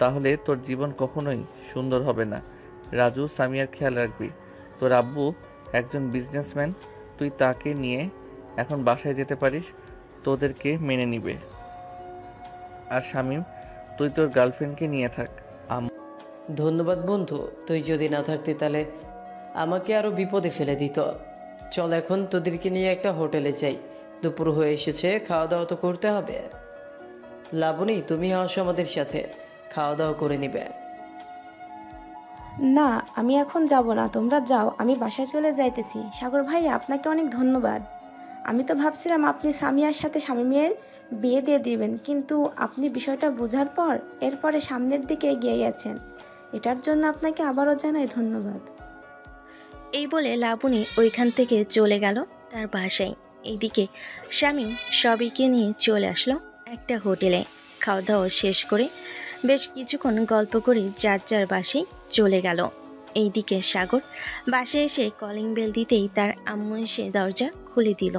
তাহলে তোর জীবন কখনোই সুন্দর হবে না। রাজু, সামিয়ার খেয়াল রাখবি। তোর আব্বু একজন বিজনেসম্যান, তুই তাকে নিয়ে এখন বাসায় যেতে পারিস, তোদেরকে মেনে নিবে। আর শামীম, তুই তোর গার্লফ্রেন্ডকে নিয়ে থাক। ধন্যবাদ বন্ধু, তুই যদি না থাকতি তাহলে আমাকে আরও বিপদে ফেলে দিত। চল এখন তোদেরকে নিয়ে একটা হোটেলে যাই, দুপুর হয়ে এসেছে, খাওয়া দাওয়া তো করতে হবে। লাবণী, তুমি আসো আমাদের সাথে, খাওয়া দাওয়া করে নিবে। না, আমি এখন যাব না, তোমরা যাও, আমি বাসায় চলে যাইতেছি। সাগর ভাই, আপনাকে অনেক ধন্যবাদ। আমি তো ভাবছিলাম আপনি সামিয়ার সাথে শামীমের বিয়ে দিয়ে দিবেন, কিন্তু আপনি বিষয়টা বোঝার পর এরপরে সামনের দিকে এগিয়ে গেছেন। এটার জন্য আপনাকে আবারও জানাই ধন্যবাদ। এই বলে লাবণী ওইখান থেকে চলে গেল তার বাসায়। এইদিকে শামীম সবাইকে নিয়ে চলে আসলো একটা হোটেলে। খাওয়া দাওয়া শেষ করে বেশ কিছুক্ষণ গল্প করে যার যার বাসায় চলে গেল। এইদিকে সাগর বাসায় এসে কলিং বেল দিতেই তার আম্মু এসে দরজা খুলে দিল।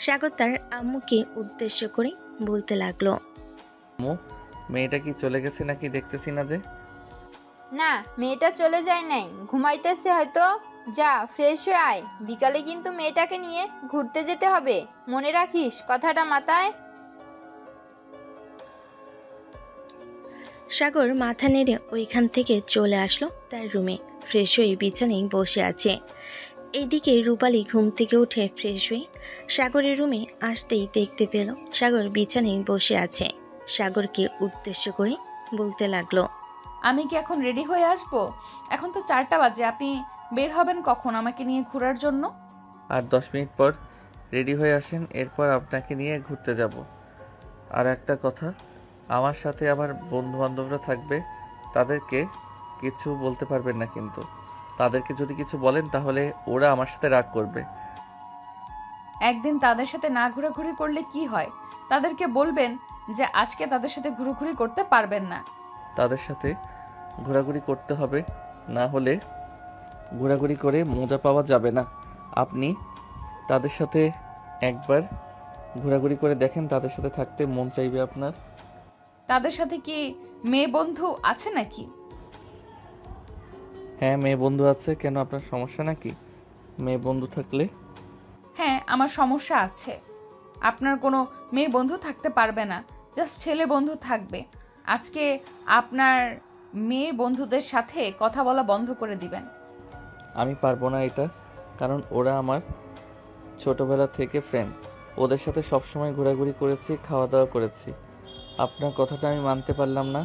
সাগর তার আম্মুকে উদ্দেশ্য করে বলতে লাগলো, আম্মু, মেয়েটা কি চলে গেছে নাকি দেখতেছি না যে? না, মেয়েটা চলে যায় নাই, ঘুমাইতেছে হয়তো। যা ফ্রেশ হয়ে আয়, বিকালে কিন্তু মেয়েটাকে নিয়ে ঘুরতে যেতে হবে, মনে রাখিস কথাটা মাথায়। সাগর মাথা নেড়ে ওইখান থেকে চলে আসলো তার রুমে। ফ্রেশ হয়ে বিছানায় বসে আছে। এইদিকে রূপালী ঘুম থেকে উঠে ফ্রেশ হয়ে সাগরের রুমে আসতেই দেখতে পেল সাগর বিছানায় বসে আছে। সাগরকে উদ্দেশ্য করে বলতে লাগলো, আমি কি এখন রেডি হয়ে আসবো? এখন তো 4টা বাজে, আপনি বের হবেন কখন আমাকে নিয়ে ঘোরার জন্য? আর 10 মিনিট পর রেডি হয়ে আসেন, এরপর আপনাকে নিয়ে ঘুরতে যাব। আর একটা কথা, আমার সাথে আমার বন্ধু বান্ধবরা থাকবে, তাদেরকে কিছু বলতে পারবেন না, কিন্তু তাদেরকে যদি কিছু বলেন তাহলে ওরা আমার সাথে রাগ করবে। একদিন তাদের সাথে না ঘোরাঘুরি করলে কি হয়? তাদেরকে বলবেন যে আজকে তাদের সাথে ঘোরাঘুরি করতে পারবেন না। তাদের সাথে ঘোরাঘুরি করতে হবে, না হলে ঘোরাঘুরি করে মজা পাওয়া যাবে না। আপনি তাদের সাথে একবার ঘোরাঘুরি করে দেখেন, তাদের সাথে থাকতে মন চাইবে আপনার। তাদের সাথে কি মেয়ে বন্ধু আছে নাকি? হ্যাঁ, মেয়ে বন্ধু আছে। কেন, আপনার সমস্যা নাকি মেয়ে বন্ধু থাকলে? হ্যাঁ, আমার সমস্যা আছে। আপনার কোনো মেয়ে বন্ধু থাকতে পারবে না, জাস্ট ছেলে বন্ধু থাকবে। আজকে আপনার মেয়ে বন্ধুদের সাথে কথা বলা বন্ধ করে দিবেন। আমি পারবো না এটা, কারণ ওরা আমার ছোটবেলা থেকে ফ্রেন্ড। ওদের সাথে সবসময় ঘোরাঘুরি করেছি, খাওয়া দাওয়া করেছি। আপনার কথাটা আমি মানতে পারলাম না।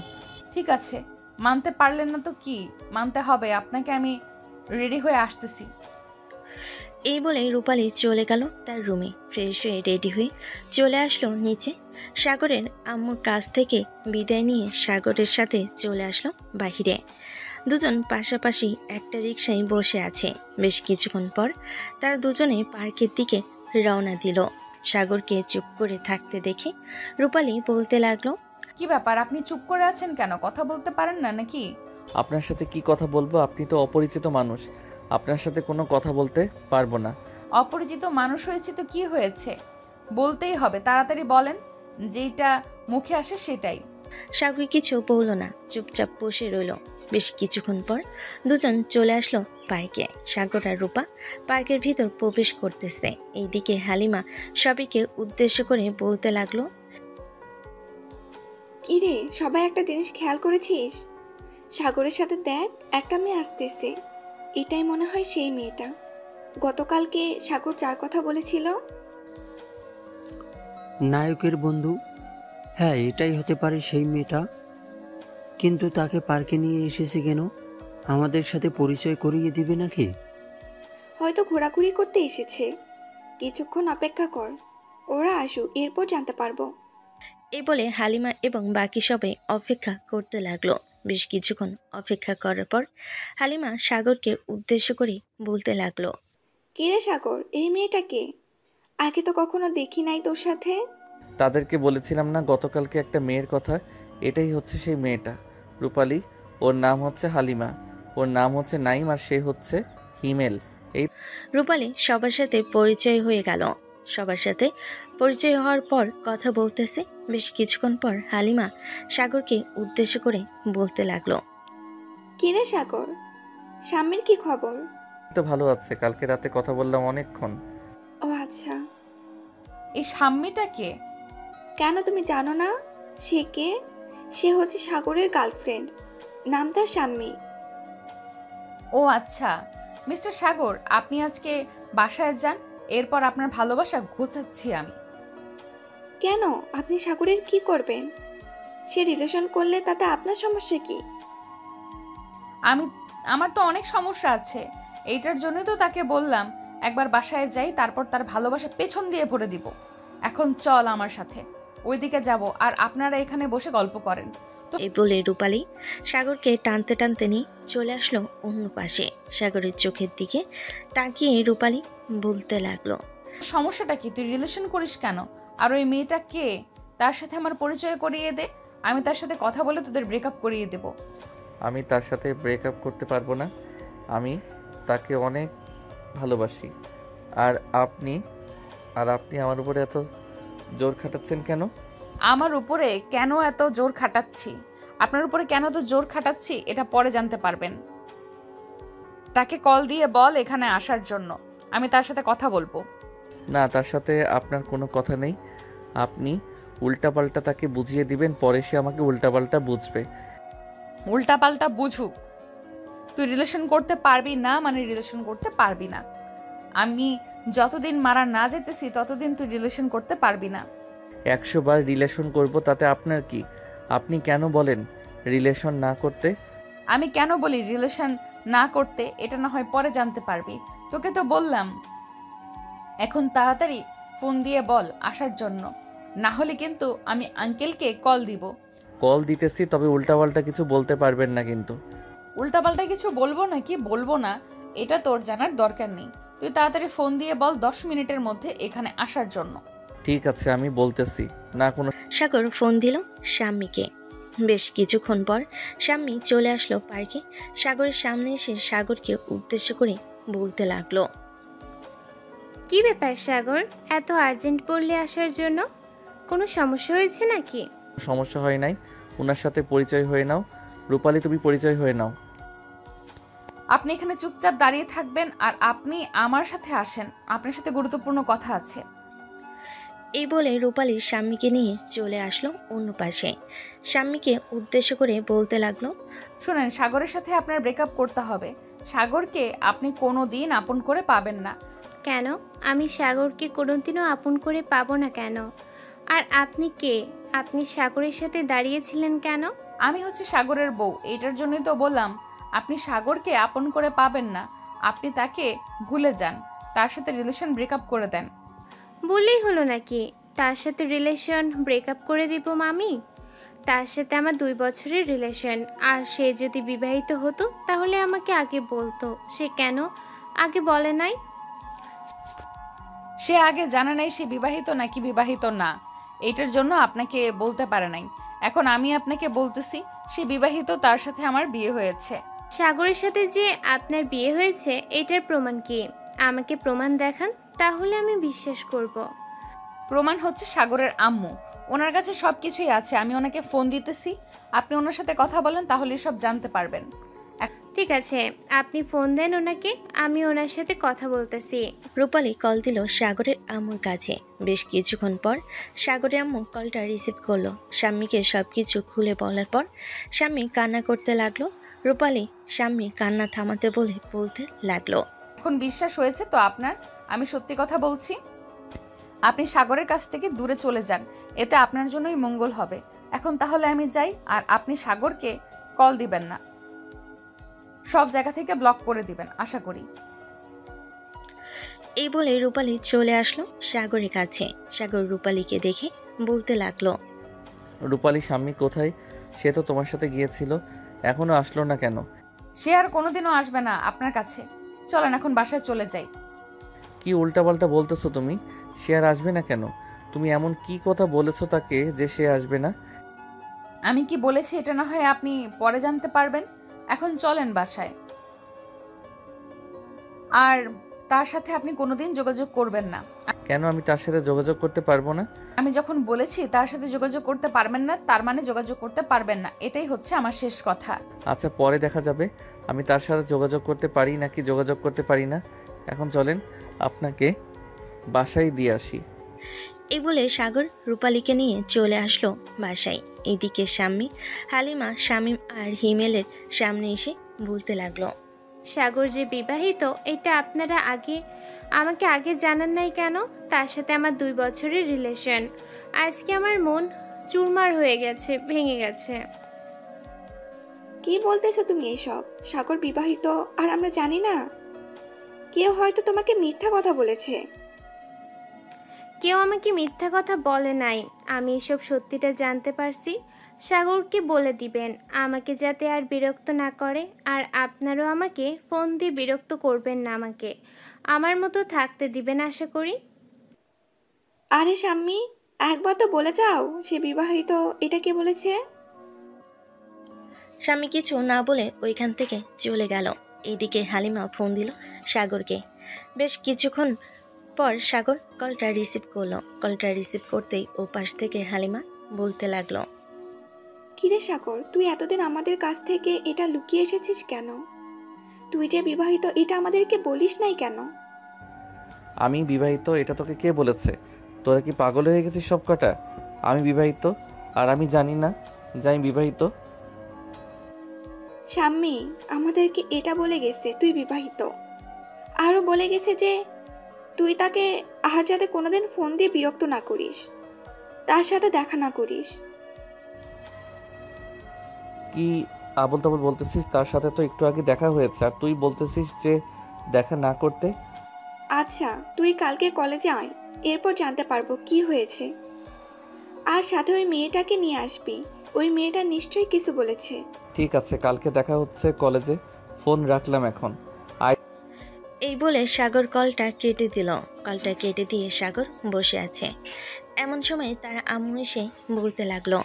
ঠিক আছে, মানতে পারলেন না তো কি, মানতে হবে আপনাকে। আমি রেডি হয়ে আসতেছি। এই বলে রূপালী চলে গেল তার রুমে। ফ্রেশ হয়ে রেডি হয়ে চলে আসলো নিচে। সাগরের আম্মুর কাছ থেকে বিদায় নিয়ে সাগরের সাথে চলে আসলো বাহিরে। দুজন পাশাপাশি একটা রিকশায় বসে আছে। বেশ কিছুক্ষণ পর তারা দুজনে পার্কের দিকে রওনা দিল। সাগরকে চুপ করে থাকতে দেখে রূপালী বলতে লাগলো, কি ব্যাপার, আপনি চুপ করে আছেন কেন? কথা বলতে পারেন না নাকি? আপনার সাথে কি কথা বলবো? আপনি তো অপরিচিত মানুষ, আপনার সাথে কোনো কথা বলতে পারবো না। অপরিচিত মানুষ হয়েছে তো কি হয়েছে, বলতেই হবে। তাড়াতাড়ি বলেন, যেটা মুখে আসে সেটাই। সাগর কিছু বলল না, চুপচাপ বসে রইল। বেশ কিছুক্ষণ পর দুজন চলে আসলো পার্কে। সাগর আর রূপা পার্কের ভিতর প্রবেশ করতেছে। এইদিকে হালিমা সবাইকে উদ্দেশ্য করে বলতে লাগলো, কি রে, সবাই একটা জিনিস খেয়াল করেছিস? সাগরের সাথে দেখ, একটা মেয়ে আসতেছে। এটাই মনে হয় সেই মেয়েটা গতকালকে সাগর যার কথা বলেছিল। নায়কের বন্ধু? হ্যাঁ, এটাই হতে পারে সেই মেয়েটা। কিন্তু তাকে পার্কে নিয়ে এসেছে কেন? আমাদের সাথে পরিচয় করিয়ে দিবে নাকি? হয়তো ঘোরাঘুরি করতে এসেছে। কিছুক্ষণ অপেক্ষা কর, ওরা আসুক, এরপর জানতে পারবো। এই বলে হালিমা এবং বাকি সবাই অপেক্ষা করতে লাগলো। বেশ কিছুক্ষণ অপেক্ষা করার পর হালিমা সাগরকে উদ্দেশ্য করে বলতে লাগলো, কে রে সাগর, এই মেয়েটাকে আগে তো কখনো দেখি নাই তোর সাথে। তাদেরকে বলেছিলাম না গতকালকে একটা মেয়ের কথা, এটাই হচ্ছে সেই মেয়েটা। রূপালী, ওর নাম হচ্ছে হালিমা, ওর নাম হচ্ছে নাইম, আর সে হচ্ছে হিমেল। এই রূপালী সবার সাথে পরিচয় হয়ে গেল। সবার সাথে পরিচয় হওয়ার পর কথা বলতেছে। বেশ কিছুক্ষণ পর হালিমা সাগরকে উদ্দেশ্য করে বলতে লাগলো, কে রে সাগর, স্বামীর কি খবর? তো ভালো আছে, কালকে রাতে কথা বললাম অনেকক্ষণ। ও আচ্ছা। এই সাম্মিটা কে? কেন তুমি জানো না সে কে? সে হচ্ছে সাগরের গার্লফ্রেন্ড, নাম তার শাম্মী। ও আচ্ছা। মিস্টার সাগর, আপনি আজকে বাসায় যান, এরপর আপনার ভালোবাসা গোছাচ্ছি আমি। কেন, আপনি সাগরের কি করবেন? সে রিলেশন করলে তাতে আপনার সমস্যা কি? আমার তো অনেক সমস্যা আছে, এইটার জন্যই তো তাকে বললাম একবার বাসায় যাই, তারপর তার ভালোবাসা পেছন দিয়ে ভরে দিব। এখন চল আমার সাথে, ওইদিকে যাব, আর আপনারা এখানে বসে গল্প করেন। এই বলে রূপালী সাগরকে টানতে টানতে নিয়ে চলে আসলো অন্য পাশে। সাগরের চোখের দিকে তাকিয়ে রূপালী বলতে লাগলো, সমস্যাটা কি? তুই রিলেশন করিস কেন? আর ওই মেয়েটা কে? তার সাথে আমার পরিচয় করিয়ে দে, আমি তার সাথে কথা বলে তোদের ব্রেকআপ করিয়ে দেব। আমি তার সাথে ব্রেকআপ করতে পারবো না, আমি তাকে অনেক ভালোবাসি। আর আপনি আমার উপরে এত জোর খাটাচ্ছেন কেন? আমার উপরে কেন এত জোর খাটাচ্ছি, আপনার উপরে কেন এত জোর খাটাচ্ছি, এটা পরে জানতে পারবেন। তাকে কল দিয়ে বল এখানে আসার জন্য, আমি তার সাথে কথা বলবো। না, তার সাথে আপনার কোনো কথা নেই। আপনি উল্টাপাল্টা তাকে বুঝিয়ে দিবেন, পরে সে আমাকে উল্টাপাল্টা বুঝবে। উল্টাপাল্টা বুঝুক, তুই রিলেশন করতে পারবি না মানে রিলেশন করতে পারবি না। আমি যতদিন মারা না যেতেছি ততদিন তুই রিলেশন করতে পারবি না। 100 বার রিলেশন করব, তাতে আপনার কি? আপনি কেন বলেন রিলেশন না করতে? আমি কেন বলি রিলেশন না করতে, এটা না হয় পরে জানতে পারবি। তোকে তো বললাম, এখন তাড়াতাড়ি ফোন দিয়ে বল আসার জন্য, না হলে কিন্তু আমি আঙ্কেলকে কল দিব। কল দিতেছি, তবে উল্টাপাল্টা কিছু বলতে পারবেন না কিন্তু। উল্টাপাল্টা কিছু বলবো না কি বলবো না এটা তোর জানার দরকার নেই। তুই তাড়াতাড়ি ফোন দিয়ে বল 10 মিনিটের মধ্যে এখানে আসার জন্য। ঠিক আছে, আমি বলতেছি না কোনো। সাগর ফোন দিল শাম্মীকে। বেশ কিছুক্ষণ পর শাম্মী চলে আসলো পার্কে। সাগরের সামনে এসে সাগরকে উদ্দেশ্য করে বলতে লাগলো, কি ব্যাপার সাগর, এত আর্জেন্ট বললে আসার জন্য? কোনো সমস্যা হয়েছে নাকি? সমস্যা হয় নাই, ওনার সাথে পরিচয় হয়ে নাও। রূপালী, তুমি পরিচয় হয়ে নাও। আপনি এখানে চুপচাপ দাঁড়িয়ে থাকবেন আর আপনি আমার সাথে আসেন, আপনার সাথে গুরুত্বপূর্ণ কথা আছে। এই বলে রূপালী শাম্মীকে নিয়ে চলে আসলো অন্য পাশে। শাম্মীকে উদ্দেশ্য করে বলতে লাগলো, শুনেন, সাগরের সাথে আপনার ব্রেকআপ করতে হবে। সাগরকে আপনি কোনো দিন আপন করে পাবেন না। কেন? আমি সাগরকে কোনোদিনও আপন করে পাবো না কেন? আর আপনি কে? আপনি সাগরের সাথে দাঁড়িয়েছিলেন কেন? আমি হচ্ছে সাগরের বউ, এটার জন্যই তো বললাম আপনি সাগরকে আপন করে পাবেন না। আপনি তাকে ভুলে যান, তার সাথে রিলেশন ব্রেকআপ করে দেন। বললেই হলো নাকি? তার সাথে রিলেশন ব্রেকআপ করে দিব মামি? তার সাথে আমার 2 বছরের রিলেশন, আর সে যদি বিবাহিত হতো তাহলে আমাকে আগে বলতো। সে কেন আগে বলে নাই? সে আগে জানে নাই সে বিবাহিত নাকি বিবাহিত না, এইটার জন্য আপনাকে বলতে পারে নাই। এখন আমি আপনাকে বলতেছি সে বিবাহিত, তার সাথে আমার বিয়ে হয়েছে। সাগরের সাথে যে আপনার বিয়ে হয়েছে এটার প্রমাণ কি? আমাকে প্রমাণ দেখান, তাহলে আমি বিশ্বাস করব। প্রমাণ হচ্ছে সাগরের আম্মু, ওনার কাছে সব কিছুই আছে। আমি ওনাকে ফোন দিতেছি, আপনি ওনার সাথে কথা বলেন, তাহলে সব জানতে পারবেন। ঠিক আছে, আপনি ফোন দেন ওনাকে, আমি ওনার সাথে কথা বলতেছি। রূপালী কল দিল সাগরের আম্মুর কাছে। বেশ কিছুক্ষণ পর সাগরের আম্মু কলটা রিসিভ করলো। স্বামীকে সব কিছু খুলে বলার পর স্বামী কান্না করতে লাগলো। রূপালী স্বামী কান্না থামাতে বলতে লাগলো, এখন বিশ্বাস হয়েছে তো আপনার? আমি সত্যি কথা বলছি। আপনি সাগরের কাছ থেকে দূরে চলে যান, এতে আপনার জন্যই মঙ্গল হবে। এখন তাহলে আমি যাই, আর আপনি সাগরকে কল দিবেন না, সব জায়গা থেকে ব্লক করে দিবেন আশা করি। এই বলে রূপালী চলে আসলো সাগরের কাছে। সাগর রূপালীকে দেখে বলতে লাগলো, রূপালী স্বামী কোথায়? সে তো তোমার সাথে গিয়েছিল, এখনো আসলো না কেন? সে আর কোনোদিনও আসবে না আপনার কাছে। চলেন এখন বাসায় চলে যাই। কি উল্টাপাল্টা বলতেছো তুমি? সে আর আসবে না কেন? তুমি এমন কি কথা বলেছো তাকে যে সে আসবে না? আমি কি বলেছি এটা না হয় আপনি পরে জানতে পারবেন। এখন চলেন বাসায়। আর তার সাথে আপনি কোনোদিন যোগাযোগ করবেন না। কেন আমি তার সাথে যোগাযোগ করতে পারবো না? আমি যখন বলেছি তার সাথে যোগাযোগ করতে পারবেন না, তার মানে যোগাযোগ করতে পারবেন না, এটাই হচ্ছে আমার শেষ কথা। আচ্ছা, পরে দেখা যাবে আমি তার সাথে যোগাযোগ করতে পারি নাকি যোগাযোগ করতে পারি না। এখন চলেন আপনাকে বাসায় দিয়ে আসি। এই বলে সাগর রূপালীকে নিয়ে চলে আসলো বাসায়। এদিকে স্বামী হালিমা শামীম আর হিমেলের সামনে এসে বলতে লাগলো, সাগর যে বিবাহিত এটা আপনারা আমাকে আগে জানান নাই কেন? তার সাথে আমার 2 বছরের রিলেশন। আজকে আমার মন চুরমার হয়ে গেছে, ভেঙে গেছে। কি বলতেছো তুমি এইসব? সাগর বিবাহিত আর আমরা জানি না? কেউ হয়তো তোমাকে মিথ্যা কথা বলেছে। কেউ আমাকে মিথ্যা কথা বলে নাই, আমি এসব সত্যিটা জানতে পারছি। সাগরকে বলে দিবেন আমাকে যাতে আর বিরক্ত না করে, আর আপনারও আমাকে ফোন দিয়ে বিরক্ত করবেন না, আমাকে আমার মতো থাকতে দিবেন আশা করি। আরে স্বামী, একবার তো বলে যাও সে বিবাহিত, এটা কে বলেছে? স্বামী কিছু না বলে ওইখান থেকে চলে গেল। এদিকে হালিমা ফোন দিল সাগরকে। বেশ কিছুক্ষণ পর সাগর কলটা রিসিভ করলো। কলটা রিসিভ করতেই ও পাশ থেকে হালিমা বলতে লাগলো, কিরে সাগর, তুই এতদিন আমাদের কাছ থেকে এটা লুকিয়ে এসেছিস কেন? তুই যে বিবাহিত এটা আমাদেরকে বলিস নাই কেন? আমি বিবাহিত এটা তোকে কে বলেছে? তোরা কি পাগল হয়ে গেছিস সব কটা? আমি বিবাহিত আর আমি জানি না যে আমি বিবাহিত? স্বামী আমাদেরকে এটা বলে গেছে তুই বিবাহিত, আরও বলে গেছে যে তুই তাকে আর যাতে কোনোদিন ফোন দিয়ে বিরক্ত না করিস, তার সাথে দেখা না করিস। কি আবল তাবল বলতেছিস? তার সাথে তো একটু আগে দেখা হয়েছে, আর তুই বলতেছিস যে দেখা না করতে। আচ্ছা তুই কালকে কলেজে আয়, এরপর জানতে পারবো কি হয়েছে। আর সাথে ওই মেয়েটাকে নিয়ে আসবি, ওই মেয়েটা নিশ্চয়ই কিছু বলেছে। ঠিক আছে, কালকে দেখা হচ্ছে কলেজে। ফোন রাখলাম এখন। এই বলে সাগর কলটা কেটে দিল। কলটা কেটে দিয়ে সাগর বসে আছে। এমন সময় তার আম্মু এসে বলতে লাগলো,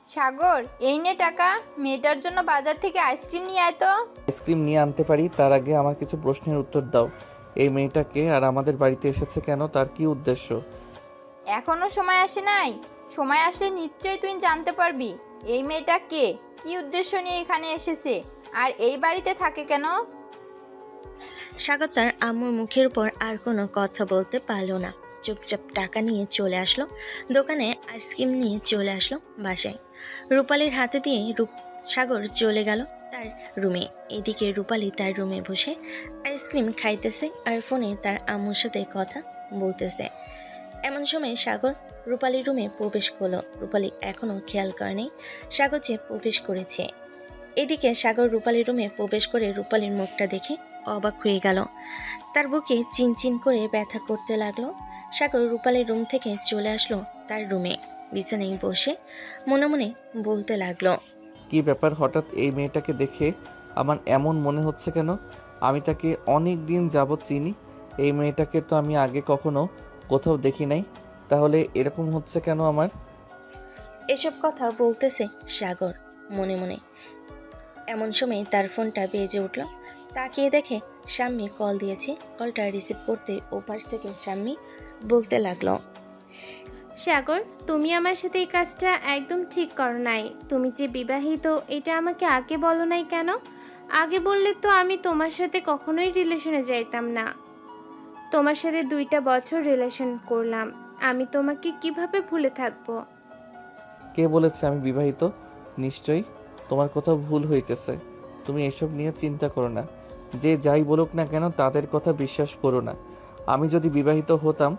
সাগর এই নে টাকা, মেয়েটার জন্য বাজার থেকে আইসক্রিম নিয়ে আয় তো। আইসক্রিম নিয়ে আনতে পারি, তার আগে আমার কিছু প্রশ্নের উত্তর দাও। এই মেয়েটাকে আর আমাদের বাড়িতে এসেছে কেন? তার কি উদ্দেশ্য? এখনো সময় আসে নাই, সময় আসলে নিশ্চয়ই তুই জানতে পারবি এই মেয়েটা কে, কি উদ্দেশ্য নিয়ে এখানে এসেছে, আর এই বাড়িতে থাকে কেন। সাগর তার আম্মুর মুখের উপর আর কোনো কথা বলতে পারলো না। চুপচাপ টাকা নিয়ে চলে আসলো দোকানে, আইসক্রিম নিয়ে চলে আসলো বাসায়। রূপালীর হাতে দিয়ে সাগর চলে গেল তার রুমে। এদিকে রূপালী তার রুমে বসে আইসক্রিম খাইতেছে আর ফোনে তার আম্মুর সাথে কথা বলতেছে। এমন সময় সাগর রূপালীর রুমে প্রবেশ করলো। রূপালী এখনও খেয়াল করেনি সাগর যে প্রবেশ করেছে। এদিকে সাগর রূপালীর রুমে প্রবেশ করে রূপালীর মুখটা দেখে অবাক হয়ে গেল। তার বুকে চিনচিন করে ব্যথা করতে লাগলো। সাগর রূপালীর রুম থেকে চলে আসলো তার রুমে। বিছানায় বসে মনে মনে বলতে লাগলো, কি ব্যাপার, হঠাৎ এই মেয়েটাকে দেখে আমার এমন মনে হচ্ছে কেন? আমি তাকে অনেক দিন যাবৎ চিনি। এই মেয়েটাকে তো আমি আগে কখনো কোথাও দেখি নাই, তাহলে এরকম হচ্ছে কেন আমার? এসব কথা বলতেছে সাগর মনে মনে। এমন সময় তার ফোনটা বেজে উঠল। তাকিয়ে দেখে শাম্মী কল দিয়েছে। কলটা রিসিভ করতে ওপাশ থেকে শাম্মী বলতে লাগলো, সাগর, তুমি আমার সাথে এই কাজটা একদম ঠিক করো নাই। তুমি যে বিবাহিত এটা আমাকে আগে বলো নাই কেন? আগে বললে তো আমি তোমার সাথে কখনোই রিলেশনে যাইতাম না। তোমার সাথে 2টা বছর রিলেশন করলাম, আমি তোমাকে কিভাবে ভুলে থাকবো? কে বলেছে আমি বিবাহিত? নিশ্চয়ই তোমার কোথাও ভুল হইতেছে। তুমি এসব নিয়ে চিন্তা করো না। যে যাই বলুক না কেন তাদের কথা বিশ্বাস করো না। আমি যদি বিবাহিত হতাম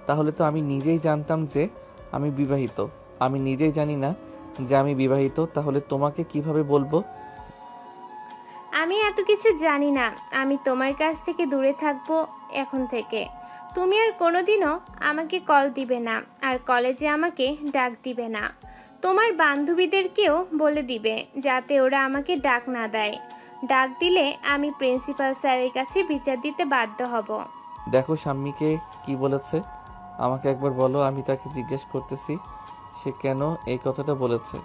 তাহলে তো আমি নিজেই জানতাম যে আমি বিবাহিত। আমি নিজেই জানি না যে আমি বিবাহিত, তাহলে তোমাকে কিভাবে বলবো? আমি এত কিছু জানি না। আমি তোমার কাছ থেকে দূরে থাকবো এখন থেকে। তুমি আর কোনোদিনও আমাকে কল দিবে না, আর কলেজে আমাকে ডাক দিবে না। তোমার বান্ধবীদেরকেও বলে দিবে যাতে ওরা আমাকে ডাক না দেয়। ডাক দিলে আমি প্রিন্সিপাল স্যারের কাছে বিচার দিতে বাধ্য হব। দেখো শাম্মীকে কি বলেছে আমাকে একবার বলো। আমি তাকে জিজ্ঞেস করতেছি সে কেন এই কথাটা বলেছে।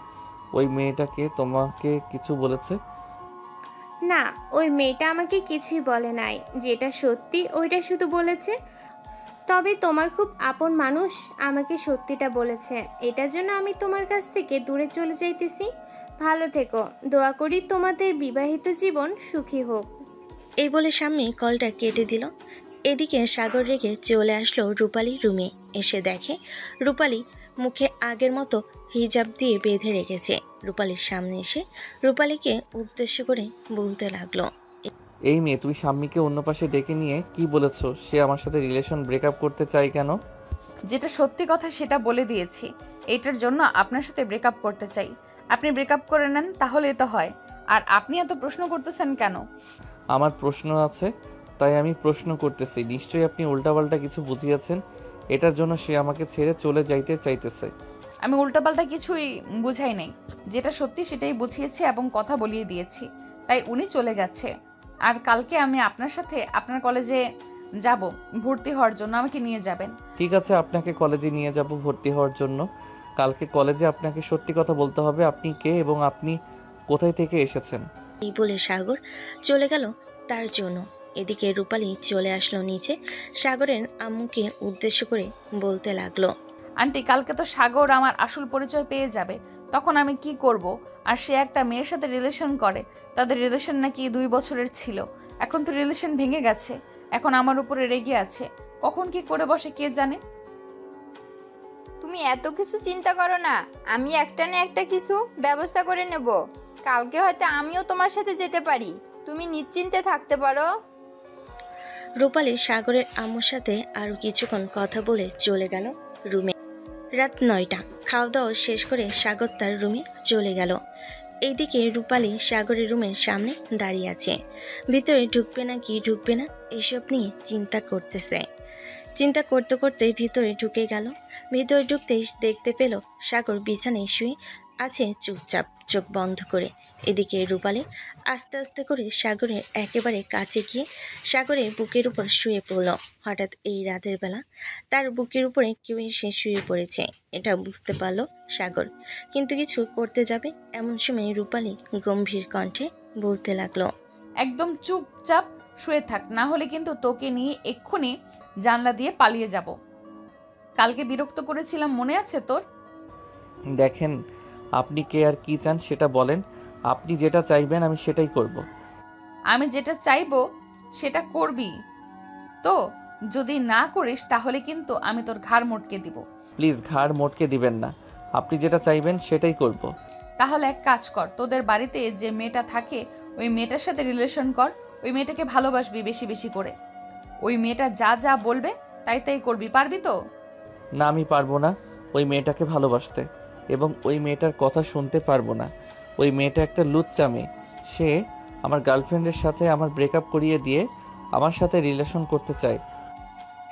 ওই মেয়েটাকে তোমাকে কিছু বলেছে? না, ওই মেয়েটা আমাকে কিছুই বলে নাই। যেটা সত্যি ওইটা শুধু বলেছে। তবে তোমার খুব আপন মানুষ আমাকে সত্যিটা বলেছে। এটার জন্য আমি তোমার কাছ থেকে দূরে চলে যাইতেছি। ভালো থেকো। দোয়া করি তোমাদের বিবাহিত জীবন সুখী হোক। এই বলে শাম্মী কলটা কেটে দিল। এদিকে সাগর রেগে চলে আসলো রূপালীর রুমে। এসে দেখে রূপালী মুখে আগের মতো হিজাব দিয়ে বেঁধে রেখেছে। রূপালীর সামনে এসে রূপালীকে উদ্দেশ্য করে বলতে লাগলো, এই মেয়ে, তুমি শাম্মীকে অন্য পাশে ডেকে নিয়ে কি বলেছো? সে আমার সাথে রিলেশন ব্রেকআপ করতে চায় কেন? যেটা সত্যি কথা সেটা বলে দিয়েছি। এইটার জন্য আপনার সাথে ব্রেকআপ করতে চাই। আপনি ব্রেকআপ করে নেন, তাহলেই তো হয়। আর আপনি এত প্রশ্ন করতেছেন কেন? আমার প্রশ্ন আছে তাই আমি প্রশ্ন করতেছি। নিশ্চয়ই আপনি উল্টাপাল্টা কিছু বুঝিয়েছেন। এটার জন্য সে আমাকে ছেড়ে চলে যাইতে চাইতেছে। আমি উল্টাপাল্টা কিছুই বুঝাই নাই। যেটা সত্যি সেটাই বুঝিয়েছি এবং কথা বলিয়ে দিয়েছি, তাই উনি চলে গেছে। আর কালকে আমি আপনার সাথে আপনার কলেজে যাব ভর্তি হওয়ার জন্য। আমাকে নিয়ে যাবেন? ঠিক আছে, আপনাকে কলেজে নিয়ে যাব ভর্তি হওয়ার জন্য। কালকে কলেজে আপনাকে সত্যি কথা বলতে হবে। আপনি কে এবং আপনি কোথায় থেকে এসেছেন? এই বলে সাগর চলে গেল তার জন্য। এদিকে রূপালী চলে আসলো নিচে। সাগরের আম্মুকে উদ্দেশ্য করে বলতে লাগলো, আন্টি, কালকে তো সাগর আমার আসল পরিচয় পেয়ে যাবে। তখন আমি কি করব? আর সে একটা মেয়ের সাথে রিলেশন করে। তাদের রিলেশন নাকি 2 বছরের ছিল। এখন তো রিলেশন ভেঙে গেছে। এখন আমার উপরে রেগে আছে। কখন কি করে বসে কে জানে। তুমি এত কিছু চিন্তা করো না। আমি একটা না একটা কিছু ব্যবস্থা করে নেব। কালকে হয়তো আমিও তোমার সাথে যেতে পারি। তুমি নিশ্চিন্তে থাকতে পারো। রূপালী সাগরের আম্মুর সাথে আরও কিছুক্ষণ কথা বলে চলে গেল রুমে। রাত 9টা। খাওয়া দাওয়া শেষ করে সাগর তার রুমে চলে গেল। এইদিকে রূপালী সাগরের রুমের সামনে দাঁড়িয়ে আছে। ভিতরে ঢুকবে না কি ঢুকবে না এসব নিয়ে চিন্তা করতেছে। চিন্তা করতে করতে ভিতরে ঢুকে গেল। ভিতরে ঢুকতেই দেখতে পেল সাগর বিছানায় শুয়ে আছে চুপচাপ চোখ বন্ধ করে। এদিকে রূপালী আস্তে আস্তে করে সাগরের একেবারে কাছে গিয়ে সাগরের বুকের উপর শুয়ে পড়ল। হঠাৎ এই রাতের বেলা তার বুকের উপরে কেউ এসে শুয়ে পড়েছে, এটা বুঝতে পারল সাগর। কিন্তু কিছু করতে যাবে এমন সময় রূপালী গম্ভীর কণ্ঠে বলতে লাগলো, একদম চুপচাপ শুয়ে থাক, না হলে কিন্তু তোকে নিয়ে এক্ষুনি জানলা দিয়ে পালিয়ে যাব। কালকে বিরক্ত করেছিলাম, মনে আছে তোর? দেখেন, আপনি কে আর কি চান সেটা বলেন। আপনি যেটা চাইবেন আমি সেটাই করব। আমি যেটা চাইবো সেটা করবি তো? যদি না করিস তাহলে কিন্তু আমি তোর ঘাড় মটকে দিব। প্লিজ ঘাড় মটকে দিবেন না। আপনি যেটা চাইবেন সেটাই করব। তাহলে এক কাজ কর, তোদের বাড়িতে যে মেয়েটা থাকে ওই মেয়েটার সাথে রিলেশন কর। ওই মেয়েটাকে ভালোবাসবি বেশি বেশি করে। ওই মেয়েটা যা যা বলবে তাই তাই করবি। পারবি তো? না, আমি পারবো না ওই মেয়েটাকে ভালোবাসতে, এবং ওই মেয়েটার কথা শুনতে পারবো না। ওই মেয়েটা একটা লুচ্চা মেয়ে। সে আমার গার্লফ্রেন্ডের সাথে আমার ব্রেকআপ করিয়ে দিয়ে আমার সাথে রিলেশন করতে চায়।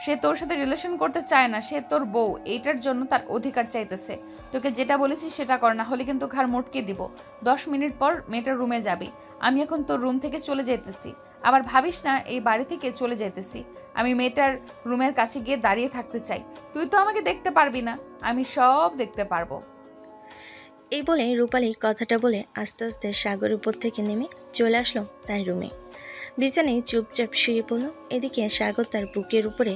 সে তোর সাথে রিলেশন করতে চায় না, সে তোর বউ, এইটার জন্য তার অধিকার চাইতেছে। তোকে যেটা বলেছি সেটা কর, না হলে কিন্তু ঘাড় মোটকে দিব। 10 মিনিট পর মেয়েটার রুমে যাবি। আমি এখন তোর রুম থেকে চলে যাইতেছি। আবার ভাবিস না এই বাড়ি থেকে চলে যাইতেছি। আমি মেয়েটার রুমের কাছে গিয়ে দাঁড়িয়ে থাকতে চাই। তুই তো আমাকে দেখতে পারবি না, আমি সব দেখতে পারবো। এই বলে রূপালী কথাটা বলে আস্তে আস্তে সাগর উপর থেকে নেমে চলে আসলো তার রুমে। বিছানায় চুপচাপ শুয়ে পড়ল। এদিকে সাগর তার বুকের উপরে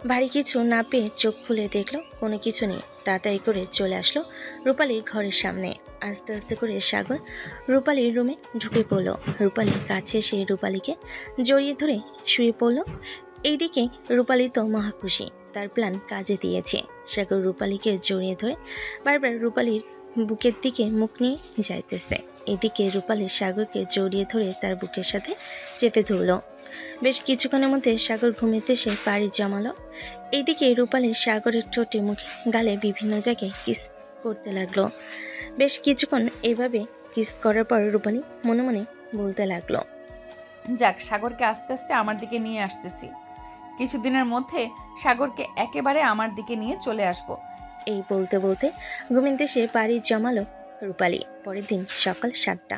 ভারী কিছু না পেয়ে চোখ খুলে দেখলো কোনো কিছু নেই। তাড়াতাড়ি করে চলে আসলো রূপালীর ঘরের সামনে। আস্তে আস্তে করে সাগর রূপালীর রুমে ঢুকে পড়লো। রূপালীর কাছে এসে রূপালীকে জড়িয়ে ধরে শুয়ে পড়ল। এইদিকে রূপালী তো মহা খুশি, তার প্ল্যান কাজে দিয়েছে। সাগর রূপালীকে জড়িয়ে ধরে বারবার রূপালীর বুকের দিকে মুখ নিয়ে যাইতেছে। এদিকে রূপালী সাগরকে জড়িয়ে ধরে তার বুকের সাথে চেপে ধরল। বেশ কিছুক্ষণের মধ্যে সাগর ঘুমিতে এসে পাড়ি জমালো। এইদিকে রূপালী সাগরের ঠোঁটে, মুখে, গালে বিভিন্ন জায়গায় কিস করতে লাগলো। বেশ কিছুক্ষণ এইভাবে কিস করার পর রূপালী মনে মনে বলতে লাগলো, যাক, সাগরকে আস্তে আস্তে আমার দিকে নিয়ে আসতেছি। কিছুদিনের মধ্যে সাগরকে একেবারে আমার দিকে নিয়ে চলে আসব। এই বলতে বলতে ঘুমিতে সে পাড়ি জমালো রূপালী। পরের দিন সকাল 7টা।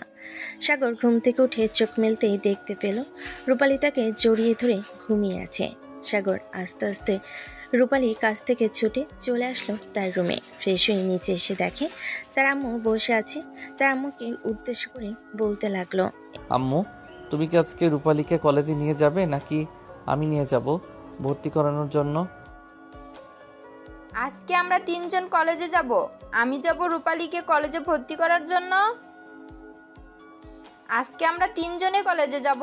সাগর ঘুম থেকে উঠে চোখ মেলতেই দেখতে পেল রূপালী তাকে জড়িয়ে ধরে ঘুমিয়ে আছে। সাগর আস্তে আস্তে রূপালীর কাছ থেকে ছুটে চলে আসলো তার রুমে। ফ্রেশ হয়ে নিচে এসে দেখে তার আম্মু বসে আছে। তার আম্মুকে উদ্দেশ্য করে বলতে লাগলো, আম্মু, তুমি কি আজকে রূপালীকে কলেজে নিয়ে যাবে নাকি আমি নিয়ে যাব ভর্তি করানোর জন্য? আজকে আমরা 3 জন কলেজে যাব। আমি যাব রূপালীকে কলেজে ভর্তি করার জন্য। আজকে আমরা 3 জনে কলেজে যাব।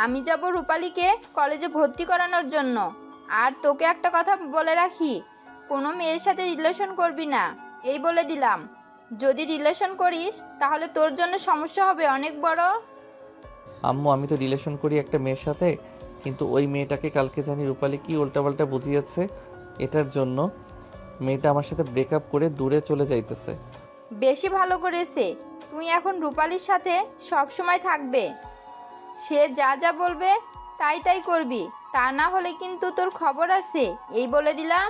আমি যাব রূপালীকে কলেজে ভর্তি করানোর জন্য। আর তোকে একটা কথা বলে রাখি, কোনো মেয়ের সাথে রিলেশন করবি না, এই বলে দিলাম। যদি রিলেশন করিস তাহলে তোর জন্য সমস্যা হবে অনেক বড়। আম্মু, আমি তো রিলেশন করি একটা মেয়ের সাথে, কিন্তু ওই মেয়েটাকে কালকে জানি রূপালী কি উল্টাপাল্টা বুঝিয়েছে। এটার জন্য মেয়েটা আমার সাথে ব্রেকআপ করে দূরে চলে যাইতেছে। বেশি ভালো করেছে। তুই এখন রূপালীর সাথে সব সময় থাকবে। সে যা যা বলবে তাই তাই করবি, তা না হলে কিন্তু তোর খবর আছে, এই বলে দিলাম।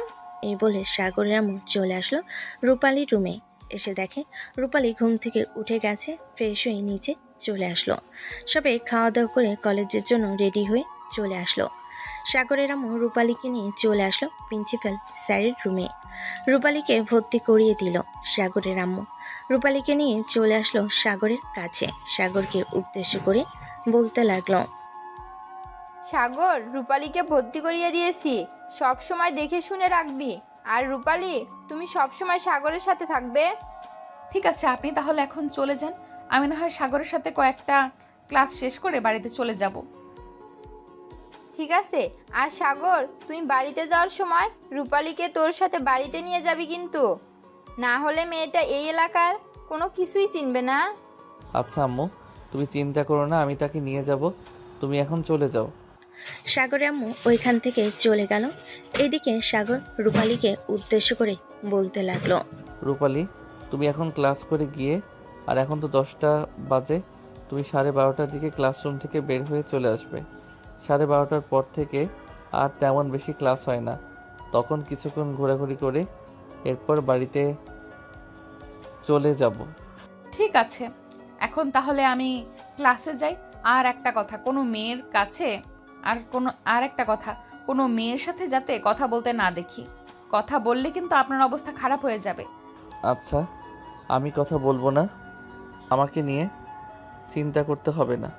এই বলে সাগরের আম্মু চলে আসলো রূপালীর রুমে। এসে দেখে রূপালী ঘুম থেকে উঠে গেছে। ফ্রেশ হয়ে নিচে চলে আসলো। সবাই খাওয়া দাওয়া করে কলেজের জন্য রেডি হয়ে চলে আসলো। সাগরের আম্মু রূপালীকে নিয়ে চলে আসলো প্রিন্সিপাল স্যারের রুমে। রূপালীকে ভর্তি করিয়ে দিল সাগরের আম্মু। রূপালীকে নিয়ে চলে আসলো সাগরের কাছে। সাগরকে উদ্দেশ্য করে বলতে লাগলো, সাগর, রূপালীকে ভর্তি করিয়ে দিয়েছি, সব সময় দেখে শুনে রাখবি। আর রূপালী, তুমি সব সময় সাগরের সাথে থাকবে। ঠিক আছে, আপনি তাহলে এখন চলে যান। আমি না হয় সাগরের সাথে কয়েকটা ক্লাস শেষ করে বাড়িতে চলে যাব। ঠিক আছে। আর সাগর, তুই বাড়িতে যাওয়ার সময় রূপালীকে তোর সাথে বাড়িতে নিয়ে যাবি কিন্তু, না হলে মেয়েটা এই এলাকার কোনো কিছুই চিনবে না। আচ্ছা আম্মু, তুমি চিন্তা করো না, আমি তাকে নিয়ে যাব। তুমি এখন চলে যাও। সাগরের আম্মু ওইখান থেকে চলে গেল। এদিকে সাগর রূপালীকে উদ্দেশ্য করে বলতে লাগলো, রূপালী, তুমি এখন ক্লাস করে গিয়ে, আর এখন তো 10টা বাজে, তুমি 12:30টার দিকে ক্লাসরুম থেকে বের হয়ে চলে আসবে। 12:30টার পর থেকে আর তেমন বেশি ক্লাস হয় না, তখন কিছুক্ষণ ঘোরাঘুরি করে এরপর বাড়িতে চলে যাব। ঠিক আছে, এখন তাহলে আমি ক্লাসে যাই। আর একটা কথা, কোনো মেয়ের কাছে আর একটা কথা, কোনো মেয়ের সাথে যাতে কথা বলতে না দেখি। কথা বললে কিন্তু আপনার অবস্থা খারাপ হয়ে যাবে। আচ্ছা, আমি কথা বলবো না, আমাকে নিয়ে চিন্তা করতে হবে না।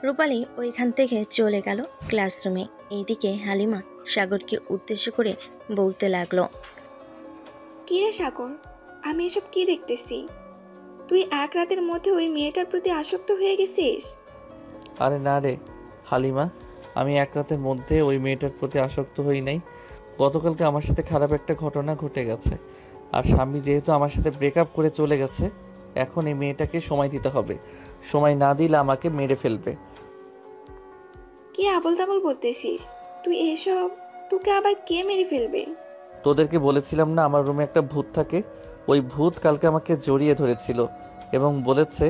রূপালী ওইখান থেকে চলে গেল ক্লাসরুমে। এইদিকে হালিমা সাগরকে উদ্দেশ্য করে বলতে লাগলো, কি রে সাগর, আমি এসব কি দেখতেছি? তুই এক রাতের মধ্যে ওই মেয়েটার প্রতি আসক্ত হয়ে গেছিস? আরে না রে হালিমা, আমি এক রাতের মধ্যে ওই মেয়েটার প্রতি আসক্ত হই নাই। গতকালকে আমার সাথে খারাপ একটা ঘটনা ঘটে গেছে, আর স্বামী যেহেতু আমার সাথে ব্রেকআপ করে চলে গেছে, এখন এই মেয়েটাকে সময় দিতে হবে। সময় না দিলে আমাকে মেরে ফেলবে। কি আবল তাবল বলতেছিস তুই এসব? তোকে আবার কে মেরে ফেলবে? তোদেরকে বলেছিলাম না আমার রুমে একটা ভূত থাকে? ওই ভূত কালকে আমাকে জড়িয়ে ধরেছিল এবং বলেছে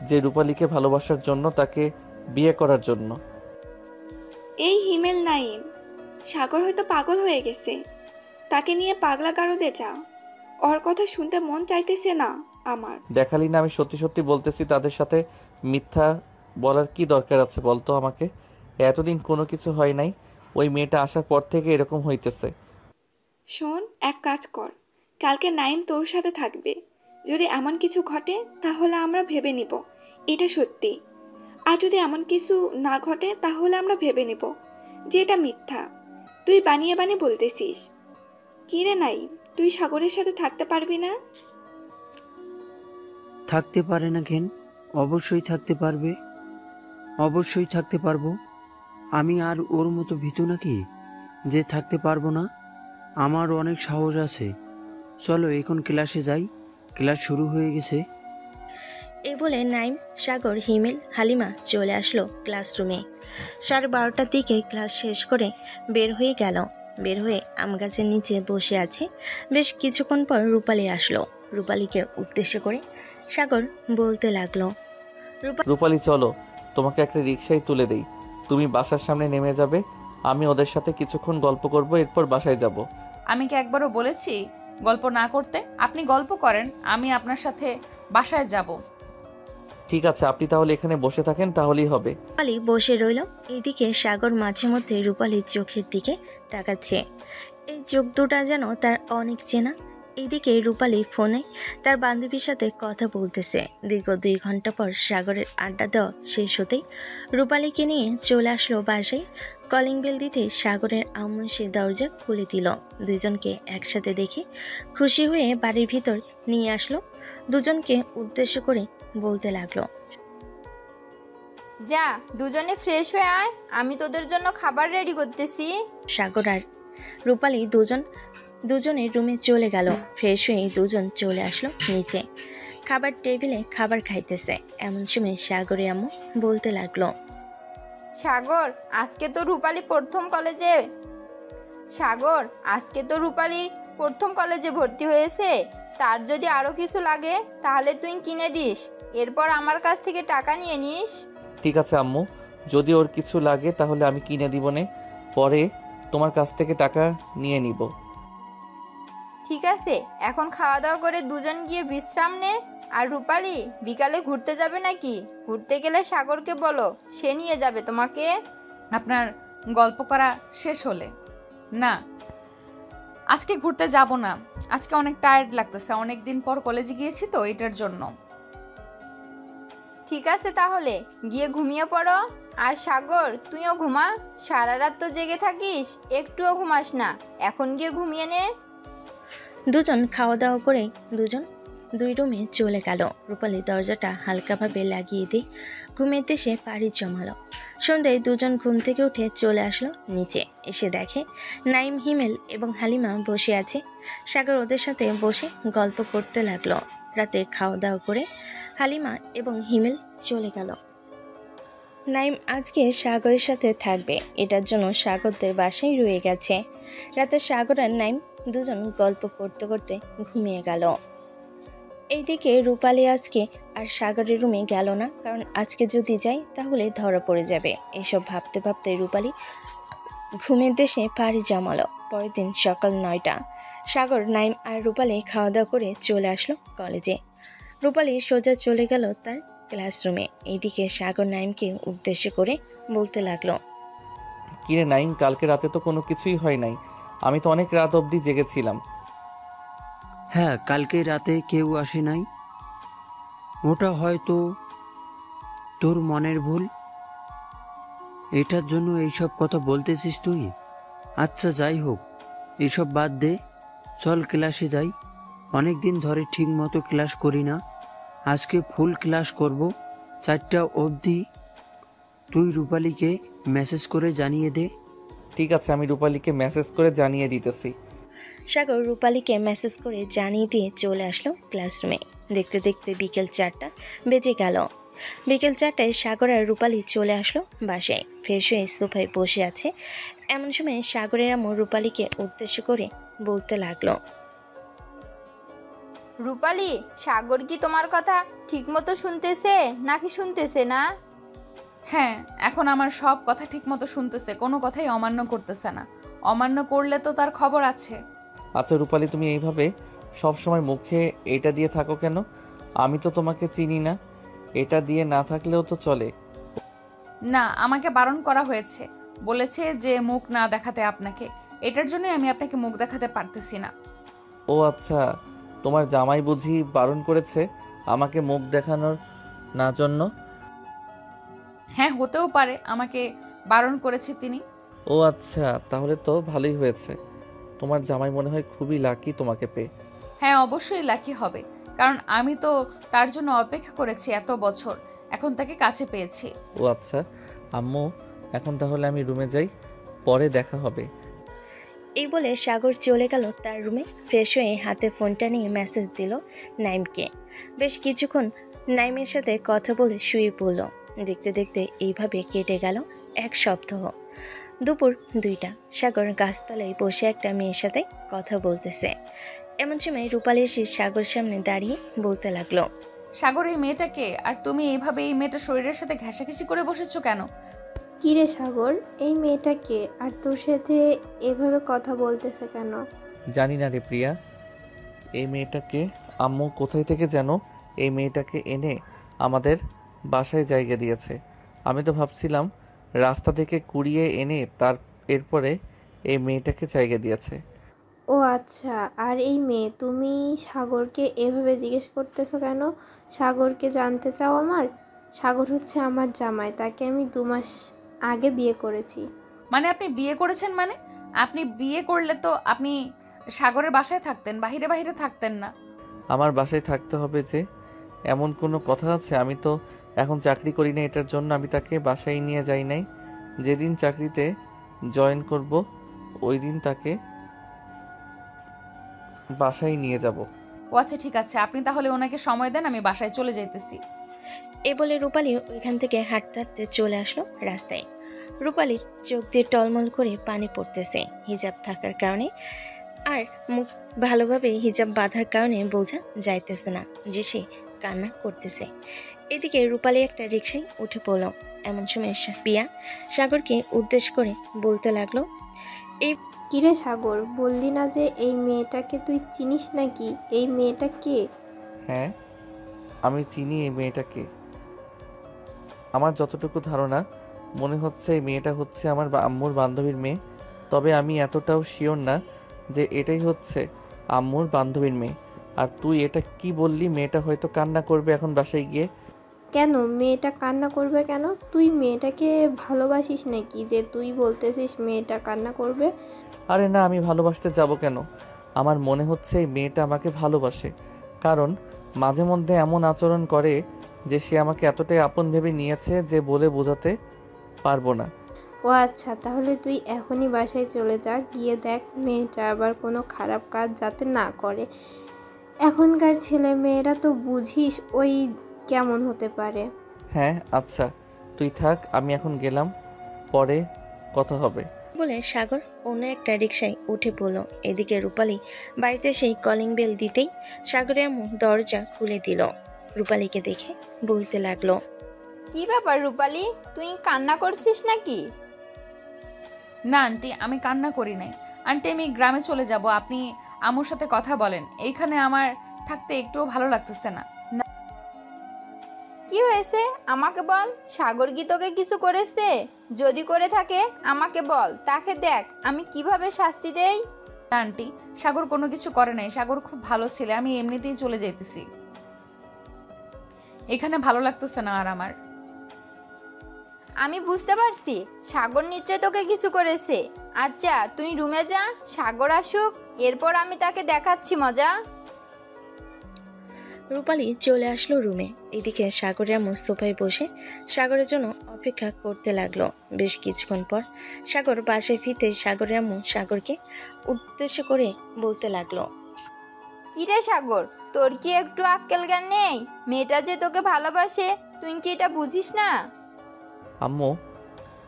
যে রূপালীকে ভালোবাসার জন্য, তাকে বিয়ে করার জন্য। এই হিমেল নাইম, সাগর হয়তো পাগল হয়ে গেছে। তাকে নিয়ে পাগলা গারদে যা। ওর কথা শুনতে মন চাইতেছে না আমার। দেখালি না আমি সত্যি সত্যি বলতেছি, তাদের সাথে মিথ্যা বলার কি দরকার আছে বলতো আমাকে? এতদিন কোনো কিছু হয় নাই, ওই মেয়েটা আসার পর থেকে এরকম হইতেছে। শোন, এক কাজ কর, কালকে নাইম তোর সাথে থাকবে। যদি এমন কিছু ঘটে তাহলে আমরা ভেবে নিব এটা সত্যি, আর যদি এমন কিছু না ঘটে তাহলে আমরা ভেবে নিব যে এটা মিথ্যা। তুই বানিয়ে বানিয়ে বলতেছিস। কি রে নাইম, তুই সাগরের সাথে থাকতে পারবি না? থাকতে পারে না কেন? অবশ্যই থাকতে পারবে, অবশ্যই থাকতে পারবো। আমি আর ওর মতো ভীতু নাকি যে থাকতে পারবো না? আমার অনেক সাহস আছে। চলো এখন ক্লাসে যাই, ক্লাস শুরু হয়ে গেছে। এই বলে নাইম, সাগর, হিমেল, হালিমা চলে আসলো ক্লাসরুমে। 12:30টার দিকে ক্লাস শেষ করে বের হয়ে গেল। বের হয়ে আম গাছের নিচে বসে আছে। বেশ কিছুক্ষণ পর রূপালী আসলো। রূপালীকে উদ্দেশ্য করে সাগর বলতে লাগলো, রূপালী চলো, তোমাকে একটা রিকশায় তুলে দেই। তুমি বাসার সামনে নেমে যাবে, আমি ওদের সাথে কিছুক্ষণ গল্প করব, এরপর বাসায় যাব। আমি কি একবারও বলেছি গল্প না করতে? আপনি গল্প করেন, আমি আপনার সাথে বাসায় যাব। ঠিক আছে, আপনি তাহলে এখানে বসে থাকেন, তাহলেই হবে। রূপালী বসে রইল। এইদিকে সাগর মাঝে মধ্যে রূপালীর চোখের দিকে তাকাচ্ছে। এই চোখ দুটা যেন তার অনেক চেনা। এইদিকে রূপালী ফোনে তার বান্ধবীর সাথে কথা বলতেছে। দীর্ঘ 2 ঘন্টা পর সাগরের আড্ডা দেওয়া শেষ হতেই রূপালীকে নিয়ে চলে আসলো বাসায়। কলিং বেল দিতে সাগরের আম্মু সে দরজা খুলে দিল। দুজনকে একসাথে দেখে খুশি হয়ে বাড়ির ভিতর নিয়ে আসলো। দুজনকে উদ্দেশ্য করে বলতে লাগলো, যা দুজনে ফ্রেশ হয়ে আয়, আমি তোদের জন্য খাবার রেডি করতেছি। সাগর আর রূপালী দুজনের রুমে চলে গেল। ফ্রেশ হয়ে দুজন চলে আসলো নিচে। খাবার টেবিলে খাবার খাইতেছে। এমন সময় সাগরের আম্মু বলতে লাগলো, সাগর আজকে তো রূপালী প্রথম কলেজে ভর্তি হয়েছে। তার যদি আরো কিছু লাগে তাহলে তুই কিনে দিস, এরপর আমার কাছ থেকে টাকা নিয়ে নিস। ঠিক আছে আম্মু, যদি ওর কিছু লাগে তাহলে আমি কিনে দিব নে, পরে তোমার কাছ থেকে টাকা নিয়ে নিব। ঠিক আছে, এখন খাওয়া দাওয়া করে দুজন গিয়ে বিশ্রাম নে। আর রূপালী বিকালে ঘুরতে যাবে নাকি? ঘুরতে গেলে সাগরকে বলো, সে নিয়ে যাবে তোমাকে। আপনার গল্প করা শেষ হলে? না, আজকে ঘুরতে যাব না। আজকে অনেক টায়ার্ড লাগতেছে, অনেক দিন পর কলেজে গিয়েছি তো, এটার জন্য। ঠিক আছে, তাহলে গিয়ে ঘুমিয়ে পড়ো। আর সাগর তুইও ঘুমা, সারা রাত তো জেগে থাকিস, একটুও ঘুমাস না। এখন গিয়ে ঘুমিয়ে নে। দুজন খাওয়া দাওয়া করে দুই রুমে চলে গেল। রূপালী দরজাটা হালকাভাবে লাগিয়ে দিয়ে ঘুমের দেশে পাড়ি জমালো। সন্ধ্যায় দুজন ঘুম থেকে উঠে চলে আসলো নিচে। এসে দেখে নাইম, হিমেল এবং হালিমা বসে আছে। সাগর ওদের সাথে বসে গল্প করতে লাগলো। রাতে খাওয়া দাওয়া করে হালিমা এবং হিমেল চলে গেল। নাইম আজকে সাগরের সাথে থাকবে, এটার জন্য সাগরদের বাসায় রয়ে গেছে। রাতে সাগর আর নাইম দুজন গল্প করতে করতে ঘুমিয়ে গেল। এইদিকে রূপালী আজকে আর সাগরের রুমে গেল না, কারণ আজকে যদি যায় তাহলে ধরা পড়ে যাবে। এসব ভাবতে ভাবতে রূপালী ঘুমের দেশে পাড়ি জমালো। পরের দিন সকাল 9টা। সাগর, নাইম আর রূপালী খাওয়া দাওয়া করে চলে আসলো কলেজে। রূপালী সোজা চলে গেল তার ক্লাসরুমে। এইদিকে সাগর নাইমকে উদ্দেশ্য করে বলতে লাগলো, কিরে নাইম, কালকে রাতে তো কোনো কিছুই হয় নাই, আমি তো অনেক রাত অবধি জেগেছিলাম। হ্যাঁ, কালকে রাতে কেউ আসে নাই, ওটা হয়তো তোর মনের ভুল। এটার জন্য এইসব কথা বলতেছিস তুই? আচ্ছা যাই হোক, এইসব বাদ দে, চল ক্লাসে যাই। অনেক দিন ধরে ঠিক মতো ক্লাস করি না, আজকে ফুল ক্লাস করব 4টা অবধি। তুই রূপালীকে মেসেজ করে জানিয়ে দে। ঠিক আছে, আমি রূপালীকে মেসেজ করে জানিয়ে দিতেছি। সাগর রূপালীকে মেসেজ করে জানিয়ে দিয়ে চলে আসলো ক্লাসরুমে। দেখতে দেখতে বিকেল 4টা বেজে গেল। বিকেল 4টায় সাগর আর রূপালী চলে আসলো বাসায়। ফ্রেশ হয়ে সোফায় বসে আছে। এমন সময় সাগরের আম্মু রূপালীকে উদ্দেশ্য করে বলতে লাগলো, রূপালী, সাগর কি তোমার কথা ঠিক মতো শুনতেছে নাকি শুনতেছে না? হ্যাঁ, এখন আমার সব কথা ঠিক মতো শুনতেছে, কোনো কথাই অমান্য করতেছে না। অমান্য করলে তো তার খবর আছে। আচ্ছা রূপালী, তুমি এইভাবে সব সময় মুখে এটা দিয়ে থাকো কেন? আমি তো তোমাকে চিনি না। এটা দিয়ে না থাকলেও তো চলে। না, আমাকে বারণ করা হয়েছে, বলেছে যে মুখ না দেখাতে আপনাকে। এটার জন্যই আমি আপনাকে মুখ দেখাতে পারতেছি না। ও আচ্ছা, তোমার জামাই বুঝি বারণ করেছে আমাকে মুখ দেখানোর না জন্য? হ্যাঁ, হতেও পারে আমাকে বারণ করেছে তিনি। ও আচ্ছা, তাহলে তো ভালোই হয়েছে। তোমার জামাই মনে হয় খুবই লাকি তোমাকে পেয়ে। হ্যাঁ, অবশ্যই লাকি হবে, কারণ আমি তো তার জন্য অপেক্ষা করেছি এত বছর, এখন তাকে কাছে পেয়েছি। ও আচ্ছা আম্মু, এখন তাহলে আমি রুমে যাই, পরে দেখা হবে। এই বলে সাগর চলে গেল তার রুমে। ফ্রেশ হয়ে হাতে ফোনটা নিয়ে মেসেজ দিল নাইমকে। বেশ কিছুক্ষণ নাইমের সাথে কথা বলে শুয়ে পড়ল। দেখতে দেখতে এইভাবে কেটে গেল এক সপ্তাহ। দুপুর 2টা। সাগর গাছতলায় বসে একটা মেয়ের সাথে কথা বলতেছে। এমন সময় রূপালী এসে সাগর সামনে দাঁড়িয়ে বলতে লাগলো, সাগর, এই মেয়েটাকে, আর তুমি এইভাবে এই মেয়েটার শরীরের সাথে ঘেঁষাঘেঁষি করে বসেছো কেন? কিরে সাগর, এই মেয়েটাকে আর তোর সাথে এভাবে কথা বলতেছে কেন? জানি না রে প্রিয়া, এই মেয়েটাকে আম্মু কোথায় থেকে যেন এই মেয়েটাকে এনে আমাদের বাসায় জায়গা দিয়েছে। আমি তো ভাবছিলাম রাস্তা থেকে কুড়িয়ে এনে এরপরে এই মেয়েটাকে জায়গা দিয়েছে। ও আচ্ছা, আর এই মেয়ে, তুমি সাগরকে এভাবে জিজ্ঞেস করতেছো কেন? সাগরকে জানতে চাও আমার? সাগর হচ্ছে আমার জামাই, তাকে আমি 2 মাস আগে বিয়ে করেছি। মানে আপনি বিয়ে করেছেন? মানে আপনি বিয়ে করলে তো আপনি সাগরের বাসায় থাকতেন, বাহিরে বাহিরে থাকতেন না। আমার বাসায় থাকতে হবে যে এমন কোনো কথা আছে? আমি তো এখন চাকরি করি না, এটার জন্য আমি তাকে বাসায় নিয়ে যাই নাই। যেদিন চাকরিতে জয়েন করব ওই দিন তাকে বাসায় নিয়ে যাব। ও আচ্ছা, ঠিক আছে, আপনি তাহলে ওনাকে সময় দেন, আমি বাসায় চলে যাইতেছি। এ বলে রূপালী ওইখান থেকে হাঁটতে হাঁটতে চলে আসলো রাস্তায়। রূপালীর চোখ দিয়ে টলমল করে পানি পড়তেছে। হিজাব থাকার কারণে আর মুখ ভালোভাবে হিজাব বাঁধার কারণে বোঝা যাইতেছে না যে সে কান্না করতেছে। এদিকে রূপালী একটা রিকশায় উঠে পড়ল। এমন সময় পিয়া সাগরকে উদ্দেশ্য করে বলতে লাগলো, এই কিরে সাগর, বললি না যে এই মেয়েটাকে তুই চিনিস নাকি? এই মেয়েটা কে? হ্যাঁ, আমি চিনি এই মেয়েটাকে। আমার যতটুকু ধারণা, মনে হচ্ছে এই মেয়েটা হচ্ছে আমার আম্মুর বান্ধবীর মেয়ে। তবে আমি এতটাও শিওর না যে এটাই হচ্ছে আম্মুর বান্ধবীর মেয়ে। আর তুই এটা কি বললি? মেয়েটা হয়তো কান্না করবে এখন বাসায় গিয়ে। কেন মেয়েটা কান্না করবে কেন? তুই মেয়েটাকে ভালোবাসিস নাকি যে তুই বলতেছিস মেয়েটা কান্না করবে? আরে না, আমি ভালোবাসতে যাব কেন? আমার মনে হচ্ছে এই মেয়েটা আমাকে ভালোবাসে, কারণ মাঝে মধ্যে এমন আচরণ করে যে সে আমাকে এতটাই আপন ভেবে নিয়েছে যে বলে বোঝাতে পারবো না। ও আচ্ছা, তাহলে তুই এখনই বাসায় চলে যা, গিয়ে দেখ মেয়েটা আবার কোনো খারাপ কাজ যাতে না করে। এখনকার ছেলে মেয়েরা তো বুঝিস ওই কেমন হতে পারে। হ্যাঁ আচ্ছা, তুই থাক, আমি এখন গেলাম, পরে কথা হবে বলে সাগর অন্য একটা রিকশায় উঠে পড়ল। এদিকে রূপালী বাড়িতে সেই কলিং বেল দিতেই সাগরের আম্মু দরজা খুলে দিল। রূপালীকে দেখে বলতে লাগলো, কি ব্যাপার রূপালী, তুই কান্না করছিস নাকি? না আন্টি, আমি কান্না করি নাই। আন্টি, আমি গ্রামে চলে যাব, আপনি আম্মুর সাথে কথা বলেন। এইখানে আমার থাকতে একটুও ভালো লাগতেছে না। কি হয়েছে আমাকে বল, সাগর কি তোকে কিছু করেছে? যদি করে থাকে আমাকে বল, তাকে দেখ আমি কিভাবে শাস্তি দেই। না আন্টি, সাগর কোনো কিছু করে নাই, সাগর খুব ভালো ছেলে, আমি এমনিতেই চলে যাইতেছি, এখানে ভালো লাগতেছে না আর আমার। আমি বুঝতে পারছি সাগর নিশ্চয় তোকে কিছু করেছে। আচ্ছা তুই রুমে যা, সাগর আসুক, এরপর আমি তাকে দেখাচ্ছি মজা। রূপালী চলে আসলো রুমে। এদিকে সাগরের আম্মু সোফায় বসে সাগরের জন্য অপেক্ষা করতে লাগলো। বেশ কিছুক্ষণ পর সাগর বাসায় ফিরতে সাগরের আম্মু সাগরকে উদ্দেশ্য করে বলতে লাগলো, কিরে সাগর, তোর কি একটু আক্কেল জ্ঞান নেই? মেয়েটা যে তোকে ভালোবাসে, তুই কি এটা বুঝিস না? আম্মু,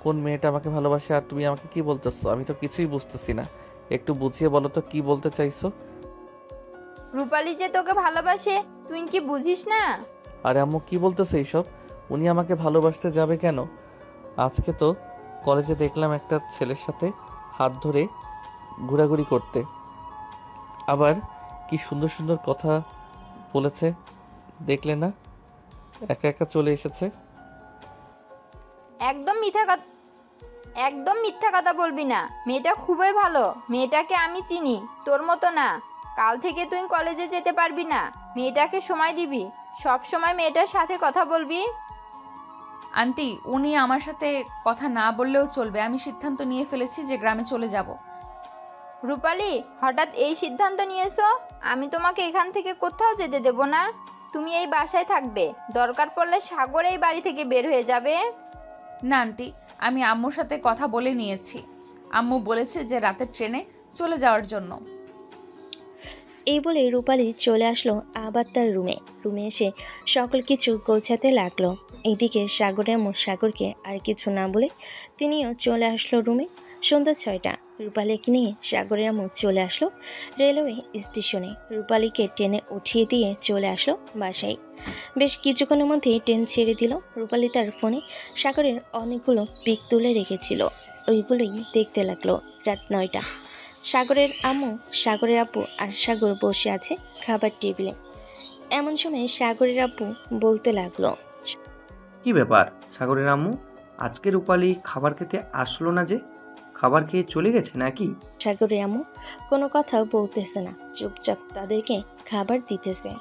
কোন মেয়েটা আমাকে ভালোবাসে আর তুমি আমাকে কি বলতেছো? আমি তো কিছুই বুঝতেছি না, একটু বুঝিয়ে বলো তো কি বলতে চাইছো? রূপালী যে তোকে ভালোবাসে, তুই কি বুঝিস না? আরে আম্মু, কি বলতেছো এইসব? উনি আমাকে ভালোবাসতে যাবে কেন? আজকে তো কলেজে দেখলাম একটা ছেলের সাথে হাত ধরে ঘোরাঘুরি করতে। আবার কি সুন্দর সুন্দর কথা বলেছে দেখলে না? একা একা চলে এসেছে। একদম মিথ্যা কথা বলবি না। মেয়েটা খুবই ভালো, মেয়েটাকে আমি চিনি, তোর মতো না। কাল থেকে তুই কলেজে যেতে পারবি না। মেয়েটাকে সময় দিবি, সব সময় মেয়েটার সাথে কথা বলবি। আন্টি, উনি আমার সাথে কথা না বললেও চলবে। আমি সিদ্ধান্ত নিয়ে ফেলেছি যে গ্রামে চলে যাব। রূপালী, হঠাৎ এই সিদ্ধান্ত নিয়েছো? আমি তোমাকে এখান থেকে কোথাও যেতে দেব না। তুমি এই বাসায় থাকবে, দরকার পড়লে সাগর এই বাড়ি থেকে বের হয়ে যাবে। না আন্টি, আমি আম্মুর সাথে কথা বলে নিয়েছি। আম্মু বলেছে যে রাতের ট্রেনে চলে যাওয়ার জন্য। এই বলে রূপালী চলে আসলো আবার তার রুমে এসে সকল কিছু গোছাতে লাগলো। এইদিকে সাগরের সাগরকে আর কিছু না বলে তিনিও চলে আসলো রুমে। সন্ধ্যা 6টা। রূপালীকে নিয়ে সাগরের আম্মু চলে আসলো রেলওয়ে স্টেশনে। রূপালীকে ট্রেনে উঠিয়ে দিয়ে চলে আসলো বাসায়। বেশ কিছুক্ষণের মধ্যেই ট্রেন ছেড়ে দিল। রূপালী তার ফোনে সাগরের অনেকগুলো পিক তুলে রেখেছিল, ওইগুলোই দেখতে লাগলো। রাত 9টা। সাগরের আম্মু, সাগরের আব্বু আর সাগর বসে আছে খাবার টেবিলে। এমন সময় সাগরের আব্বু বলতে লাগলো, কি ব্যাপার সাগরের আম্মু, আজকে রূপালী খাবার খেতে আসলো না যে? খাবার খেয়ে চলে গেছে নাকি? সাগরের আম্মু কোনো কথা বলতেছে না, চুপচাপ তাদেরকে খাবার দিতেছে।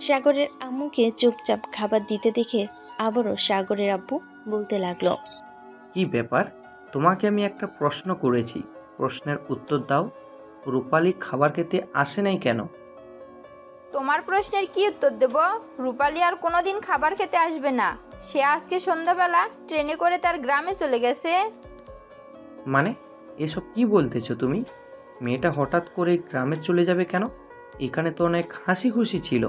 সাগরের আম্মুকে চুপচাপ খাবার দিতে দেখে আবারও সাগরের আব্বু বলতে লাগলো, কি ব্যাপার? তোমাকে আমি একটা প্রশ্ন করেছি, প্রশ্নের উত্তর দাও। রূপালী খাবার খেতে আসে নাই কেন? তোমার প্রশ্নের কি উত্তর দেব? রূপালী আর কোনোদিন খাবার খেতে আসবে না। সে আজকে সন্ধ্যাবেলা ট্রেনে করে তার গ্রামে চলে গেছে। মানে এসব কি বলতেছো তুমি? মেয়েটা হঠাৎ করে গ্রামে চলে যাবে কেন? এখানে তো অনেক হাসি খুশি ছিল।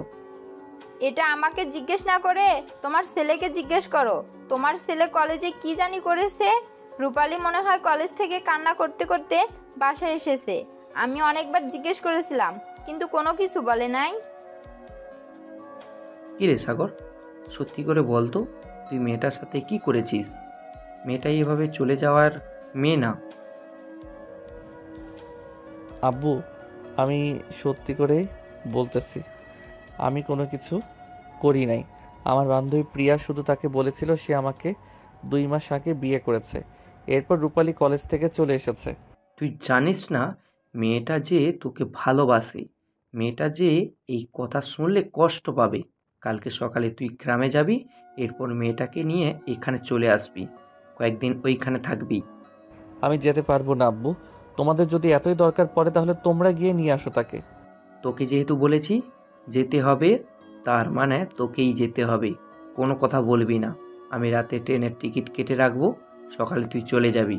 এটা আমাকে জিজ্ঞেস না করে তোমার ছেলেকে জিজ্ঞেস করো। তোমার ছেলে কলেজে কি জানি করেছে। রূপালী মনে হয় কলেজ থেকে কান্না করতে করতে বাসায় এসেছে। আমি অনেকবার জিজ্ঞেস করেছিলাম, কিন্তু কোনো কিছু বলে নাই। কি রে সাগর, সত্যি করে বলতো, তুই মেয়েটার সাথে কি করেছিস? মেয়েটা এভাবে চলে যাওয়ার মেয়ে না। আব্বু, আমি সত্যি করে বলতেছি, আমি কোনো কিছু করি নাই। আমার বান্ধবী প্রিয়া শুধু তাকে বলেছিল সে আমাকে 2 মাস আগে বিয়ে করেছে। এরপর রূপালী কলেজ থেকে চলে এসেছে। তুই জানিস না মেয়েটা যে তোকে ভালোবাসে? মেয়েটা যে এই কথা শুনলে কষ্ট পাবে। কালকে সকালে তুই গ্রামে যাবি, এরপর মেয়েটাকে নিয়ে এখানে চলে আসবি, কয়েকদিন ওইখানে থাকবি। আমি যেতে পারবো না আব্বু, তোমাদের যদি এতই দরকার পড়ে তাহলে তোমরা গিয়ে নিয়ে আসো তাকে। তোকে যেহেতু বলেছি যেতে হবে, তার মানে তোকেই যেতে হবে। কোনো কথা বলবি না। আমি রাতে ট্রেনের টিকিট কেটে রাখবো, সকালে তুই চলে যাবি।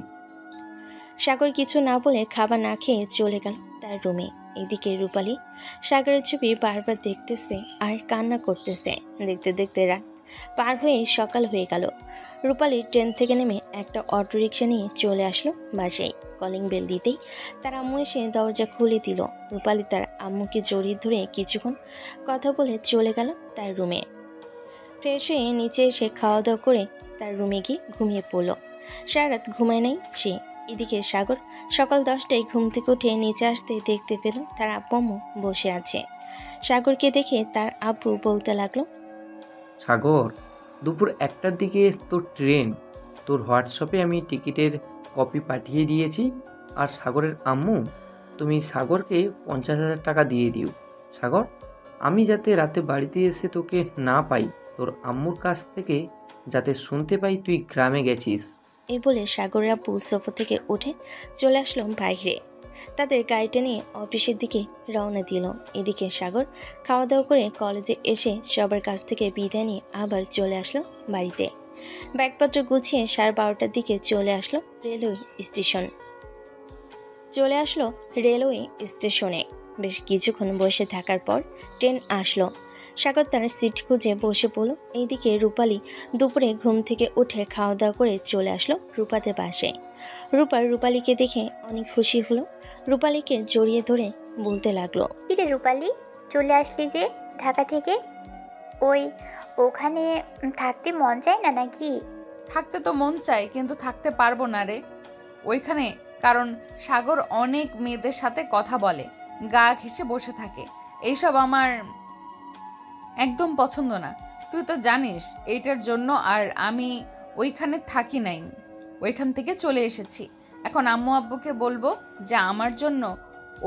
সাগর কিছু না বলে খাবার না খেয়ে চলে গেল তার রুমে। এদিকে রূপালী সাগরের ছবি বারবার দেখতেছে আর কান্না করতেছে। দেখতে দেখতে রাত পার হয়ে সকাল হয়ে গেল। রূপালী ট্রেন থেকে নেমে একটা অটোরিকশা নিয়ে চলে আসলো বাসায়। কলিং বেল দিতেই তার আম্মু এসে দরজা খুলে দিল। রূপালী তার আম্মুকে জড়িয়ে ধরে কিছুক্ষণ কথা বলে চলে গেল তার রুমে। ফ্রেশ হয়ে নিচে এসে খাওয়া দাওয়া করে তার রুমে গিয়ে ঘুমিয়ে পড়ল। সারা রাত ঘুমায় নাই সে। এদিকে সাগর সকাল 10টায় ঘুম থেকে উঠে নিচে আসতে দেখতে পেল তার আব্বু আম্মু বসে আছে। সাগরকে দেখে তার আব্বু বলতে লাগলো, সাগর, দুপুর 1টার দিকে তোর ট্রেন। তোর হোয়াটসঅ্যাপে আমি টিকিটের কপি পাঠিয়ে দিয়েছি। আর সাগরের আম্মু, তুমি সাগরকে 50,000 টাকা দিয়ে দিও। সাগর, আমি যাতে রাতে বাড়িতে এসে তোকে না পাই, তোর আম্মুর কাছ থেকে যাতে শুনতে পাই তুই গ্রামে গেছিস। এই বলে সাগরের আব্বু সোফা থেকে উঠে চলে আসলো বাইরে। তাদের গাড়িটা নিয়ে অফিসের দিকে রওনা দিল। এদিকে সাগর খাওয়া দাওয়া করে কলেজে এসে সবার কাছ থেকে বিদায় নিয়ে আবার চলে আসলো বাড়িতে। ব্যাগপত্র গুছিয়ে 12:30টার দিকে চলে আসলো রেলওয়ে স্টেশনে। বেশ কিছুক্ষণ বসে থাকার পর ট্রেন আসলো। সাগর তার সিট খুঁজে বসে পড়ল। এইদিকে রূপালী দুপুরে ঘুম থেকে উঠে খাওয়া দাওয়া করে চলে আসলো রূপাদের বাসায়। রূপালীকে দেখে অনেক খুশি হলো। রূপালীকে জড়িয়ে ধরে বলতে লাগলো, কিরে রূপালী, চলে আসলি যে ঢাকা থেকে? ওখানে থাকতে মন চায় না নাকি? থাকতে তো মন চাই, কিন্তু থাকতে পারবো না রে। ওইখানে কারণ সাগর অনেক মেয়েদের সাথে কথা বলে, গা ঘেঁষে বসে থাকে। এইসব আমার একদম পছন্দ না, তুই তো জানিস। এইটার জন্য আর আমি ওইখানে থাকি নাই, ওইখান থেকে চলে এসেছি। এখন আম্মু আব্বুকে বলবো যে আমার জন্য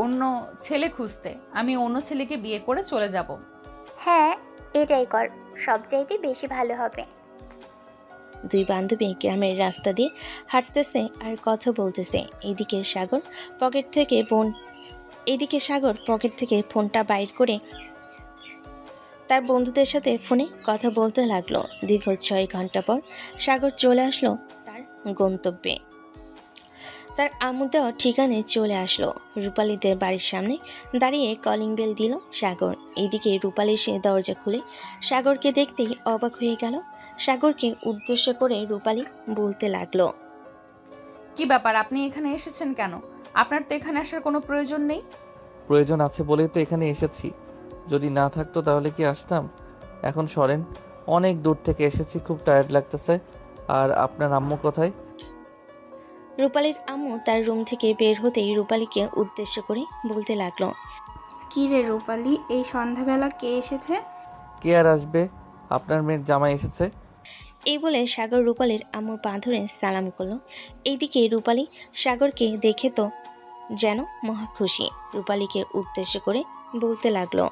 অন্য ছেলে খুঁজতে, আমি অন্য ছেলেকে বিয়ে করে চলে যাব। হ্যাঁ, এটাই কর, সবচাইতে বেশি ভালো হবে। দুই বান্ধবী গ্রামের রাস্তা দিয়ে হাঁটতেছে আর কথা বলতেছে। এদিকে সাগর পকেট থেকে ফোনটা বাইর করে তার বন্ধুদের সাথে ফোনে কথা বলতে লাগলো। দীর্ঘ 6 ঘন্টা পর সাগর চলে আসলো তার গন্তব্যে। তার আম্মু দেওয়া ঠিকানায় চলে আসলো। রূপালীদের বাড়ির সামনে দাঁড়িয়ে কলিং বেল দিল সাগর। এদিকে রূপালী সে দরজা খুলে সাগরকে দেখতেই অবাক হয়ে গেল। সাগরকে উদ্দেশ্য করে রূপালী বলতে লাগলো, কি ব্যাপার, আপনি এখানে এসেছেন কেন? আপনার তো এখানে আসার কোনো প্রয়োজন নেই। প্রয়োজন আছে বলেই তো এখানে এসেছি, যদি না থাকতো তাহলে কি আসতাম? এখন সরেন, অনেক দূর থেকে এসেছি, খুব টায়ার্ড লাগতেছে। আর আপনার আম্মু কোথায়? রূপালীর আম্মু তার রুম থেকে বের হতেই রূপালীকে উদ্দেশ্য করে বলতে লাগলো, কি রে রূপালী, এই সন্ধ্যাবেলা কে এসেছে? কে আর আসবে, আপনার মেয়ের জামাই এসেছে। এই বলে সাগর রূপালীর আম্মুর পা ধরে সালাম করলো। এইদিকে রূপালী সাগরকে দেখে তো যেন মহা খুশি। রূপালীকে উদ্দেশ্য করে বলতে লাগলো,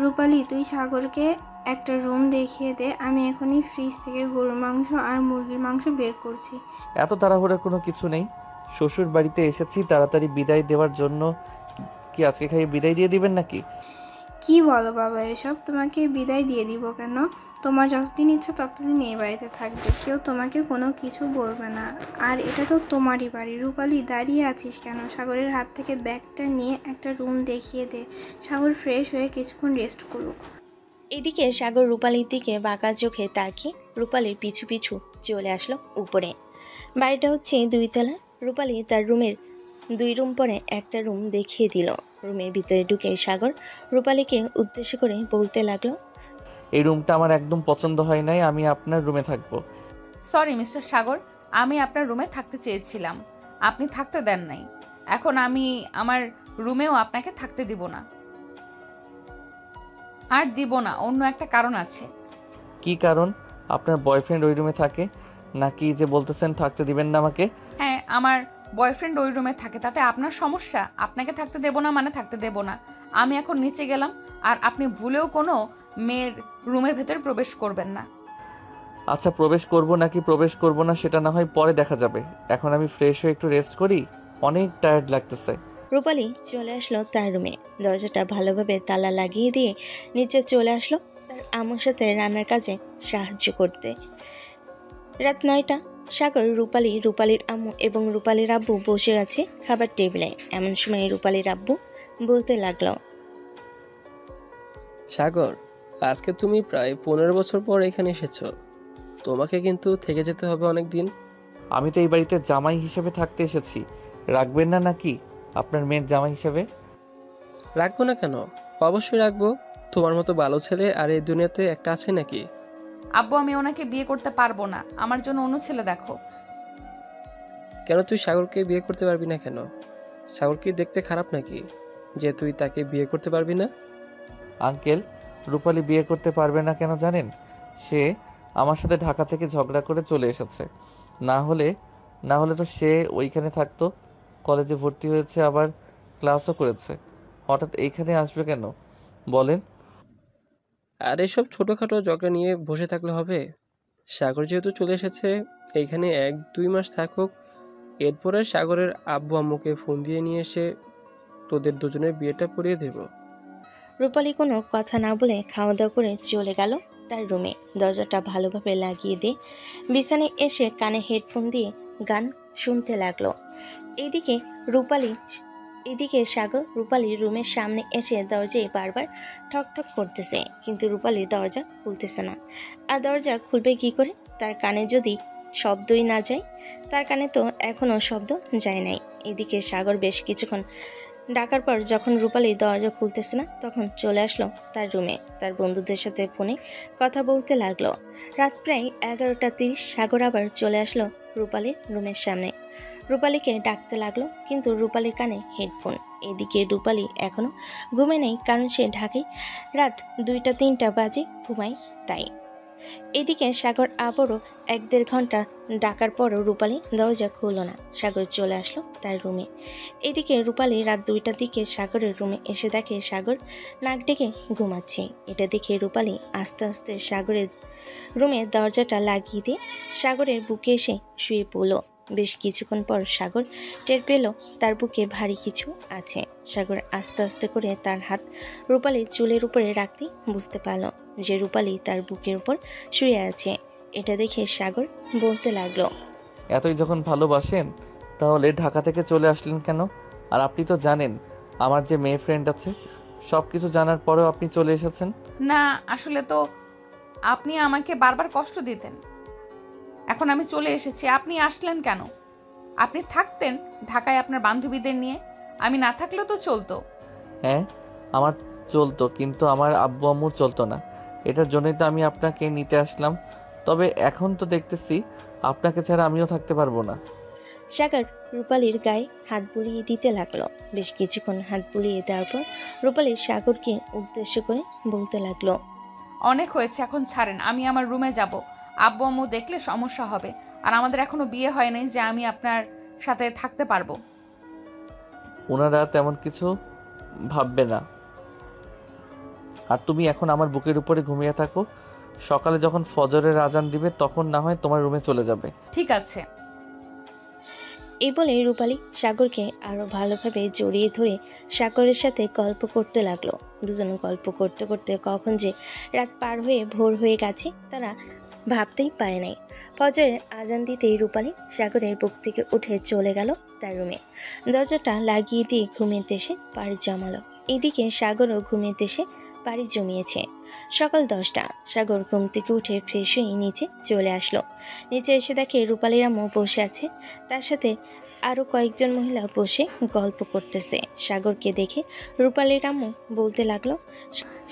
রূপালী, তুই সাগরকে একটা রুম দেখিয়ে দে, আমি এখনই ফ্রিজ থেকে গরুর মাংস আর মুরগির মাংস বের করছি। এত তাড়াহুড়োর কোনো কিছু নেই, শ্বশুর বাড়িতে এসেছি তাড়াতাড়ি বিদায় দেওয়ার জন্য। কি আজকে খাইয়ে বিদায় দিয়ে দিবেন নাকি? কি বলো বাবা এসব, তোমাকে বিদায় দিয়ে দিব কেন? তোমার যতদিন ইচ্ছা ততদিন এই বাড়িতে থাকবে, কেউ তোমাকে কোনো কিছু বলবে না। আর এটা তো তোমারই বাড়ি। রূপালী, দাঁড়িয়ে আছিস কেন? সাগরের হাত থেকে ব্যাগটা নিয়ে একটা রুম দেখিয়ে দে, সাগর ফ্রেশ হয়ে কিছুক্ষণ রেস্ট করুক। এদিকে সাগর রূপালীর দিকে বাঁকা চোখে তাকিয়ে রূপালীর পিছু পিছু চলে আসলো উপরে। বাড়িটা হচ্ছে 2 তলা। রূপালী তার রুমের 2 রুম পরে একটা রুম দেখিয়ে দিল। রুমের ভিতরে ঢুকে সাগর রূপালীকে উদ্দেশ্য করে বলতে লাগলো, এই রুমটা আমার একদম পছন্দ হয় নাই, আমি আপনার রুমে থাকবো। সরি মিস্টার সাগর, আমি আপনার রুমে থাকতে চেয়েছিলাম, আপনি থাকতে দেন নাই। এখন আমি আমার রুমেও আপনাকে থাকতে দিব না। আর দিব না, অন্য একটা কারণ আছে। কি কারণ? আপনার বয়ফ্রেন্ড ওই রুমে থাকে নাকি যে বলতেছেন থাকতে দিবেন না আমাকে? হ্যাঁ, আমার বয়ফ্রেন্ড ওই রুমে থাকে, তাতে আপনার সমস্যা? আপনাকে থাকতে দেব না মানে থাকতে দেব না। আমি এখন নিচে গেলাম, আর আপনি ভুলেও কোনো মেয়ের রুমের ভেতরে প্রবেশ করবেন না। আচ্ছা, প্রবেশ করব নাকি প্রবেশ করব না সেটা না হয় পরে দেখা যাবে, এখন আমি ফ্রেশ হয়ে একটু রেস্ট করি, অনেক টায়ার্ড লাগতেছে। রূপালী চলে আসলো তার রুমে। দরজাটা ভালোভাবে তালা লাগিয়ে দিয়ে নিচে চলে আসলো তার আম্মুর সাথে রান্নার কাজে সাহায্য করতে। রাত 9টা। সাগর, রূপালীর আম্মু এবং রূপালীর আব্বু বসে আছে খাবার টেবিলে। এমন সময় রূপালীর আব্বু বলতে লাগলো, সাগর, আজকে তুমি প্রায় 15 বছর পর এখানে এসেছো, তোমাকে কিন্তু থেকে যেতে হবে অনেক দিন। আমি তো এই বাড়িতে জামাই হিসেবে থাকতে এসেছি, রাখবেন না নাকি আপনার মেয়ের জামাই হিসেবে? রাখবো না কেন, অবশ্যই রাখবো। তোমার মতো ভালো ছেলে আর এই দুনিয়াতে একটা আছে নাকি? আব্বু, আমি ওনাকে বিয়ে করতে পারবো না, আমার জন্য অন্য ছেলে দেখো। কেন তুই সাগরকে বিয়ে করতে পারবি না কেন? সাগর কি দেখতে খারাপ নাকি যে তুই তাকে বিয়ে করতে পারবি না? আঙ্কেল, রূপালী বিয়ে করতে পারবে না কেন জানেন? সে আমার সাথে ঢাকা থেকে ঝগড়া করে চলে এসেছে, না হলে তো সে ওইখানে থাকতো। কলেজে ভর্তি হয়েছে, আবার ক্লাসও করেছে, হঠাৎ এইখানে আসবে কেন বলেন? আর এসব ছোটোখাটো ঝগড়া নিয়ে বসে থাকলে হবে? সাগর যেহেতু চলে এসেছে, এইখানে 1-2 মাস থাকুক, এরপরে সাগরের আব্বু আম্মুকে ফোন দিয়ে নিয়ে এসে তোদের দুজনের বিয়েটা পড়িয়ে দেব। রূপালী কোনো কথা না বলে খাওয়া দাওয়া করে চলে গেল তার রুমে। দরজাটা ভালোভাবে লাগিয়ে দিয়ে বিছানায় এসে কানে হেডফোন দিয়ে গান শুনতে লাগলো। এদিকে সাগর রূপালীর রুমের সামনে এসে দরজায় বারবার ঠক ঠক করতেছে, কিন্তু রূপালী দরজা খুলতেছে না। আর দরজা খুলবে কি করে? তার কানে যদি শব্দই না যায়। তার কানে তো এখনও শব্দ যায় নাই। এদিকে সাগর বেশ কিছুক্ষণ ডাকার পর যখন রূপালী দরজা খুলতেছে না, তখন চলে আসলো তার রুমে। তার বন্ধুদের সাথে ফোনে কথা বলতে লাগলো। রাত প্রায় 11:30 সাগর আবার চলে আসলো রূপালীর রুমের সামনে। রূপালীকে ডাকতে লাগলো, কিন্তু রূপালীর কানে হেডফোন। এদিকে রূপালী এখনো ঘুমে নেই, কারণ সে ঢাকায় রাত 2-3 বাজে ঘুমায় তাই। এদিকে সাগর আবারও 1-1.5 ঘন্টা ডাকার পরও রূপালী দরজা খুলল না। সাগর চলে আসলো তার রুমে। এদিকে রূপালী রাত 2টার দিকে সাগরের রুমে এসে দেখে সাগর নাক ডেকে ঘুমাচ্ছে। এটা দেখে রূপালী আস্তে আস্তে সাগরের রুমে দরজাটা লাগিয়ে দিয়ে সাগরের বুকে এসে শুয়ে পড়ল। বেশ কিছুক্ষণ পর সাগর টের পেল তার বুকে ভারী কিছু আছে। সাগর আস্তে আস্তে করে তার হাত রূপালীর চুলের উপরে রাখতে বুঝতে পারল যে রূপালী তার বুকের উপর শুয়ে আছে। এটা দেখে সাগর বলতে লাগলো, এতই যখন ভালোবাসেন তাহলে ঢাকা থেকে চলে আসলেন কেন? আর আপনি তো জানেন আমার যে মেয়ে ফ্রেন্ড আছে, সব কিছু জানার পরেও আপনি চলে এসেছেন। না, আসলে তো আপনি আমাকে বারবার কষ্ট দিতেন। এখন আমি চলে এসেছি, আপনি আসলেন কেন? আপনি থাকতেন ঢাকায় আপনার বান্ধবীদের নিয়ে, আমি না থাকলেও তো চলতো। হ্যাঁ, আমার চলতো, কিন্তু আমার আব্বু আম্মুর চলতো না। এটার জন্যই তো আমি আপনাকে নিতে আসলাম। তবে এখন তো দেখতেছি আপনাকে ছাড়া আমিও থাকতে পারবো না। সাগর রূপালীর গায়ে হাত বুলিয়ে দিতে লাগলো। বেশ কিছুক্ষণ হাত বুলিয়ে দেওয়ার পর রূপালী সাগরকে উদ্দেশ্য করে বলতে লাগলো, অনেক হয়েছে, এখন ছাড়েন, আমি আমার রুমে যাব। আব্বু আম্মু দেখলে সমস্যা হবে, আর আমাদের এখনো বিয়ে হয় নাই যে আমি আপনার সাথে থাকতে পারবো। ওনারা তেমন কিছু ভাববে না। আর তুমি এখন আমার বুকের উপরে ঘুমিয়ে থাকো, সকালে যখন ফজরের আজান দিবে তখন না হয় তোমার রুমে চলে যাবে। ঠিক আছে। এই বলে রূপালী সাগরকে আরো ভালোভাবে জড়িয়ে ধরে সাগরের সাথে গল্প করতে লাগলো। দুজন গল্প করতে করতে কখন যে রাত পার হয়ে ভোর হয়ে গেছে তারা ভাবতেই পারে নাই। ফজরের আজান দিতেই রূপালী সাগরের বুক থেকে উঠে চলে গেল তার রুমে। দরজাটা লাগিয়ে দিয়ে ঘুমিয়ে এসে পাড়ি জমালো। এদিকে সাগরও ঘুমিয়ে এসে পাড়ি জমিয়েছে। সকাল 10টা। সাগর ঘুম থেকে উঠে ফ্রেশ হয়ে নিচে চলে আসলো। নিচে এসে দেখে রূপালীর আম্মু বসে আছে, তার সাথে আরও কয়েকজন মহিলা বসে গল্প করতেছে। সাগরকে দেখে রূপালীর আম্মু বলতে লাগলো,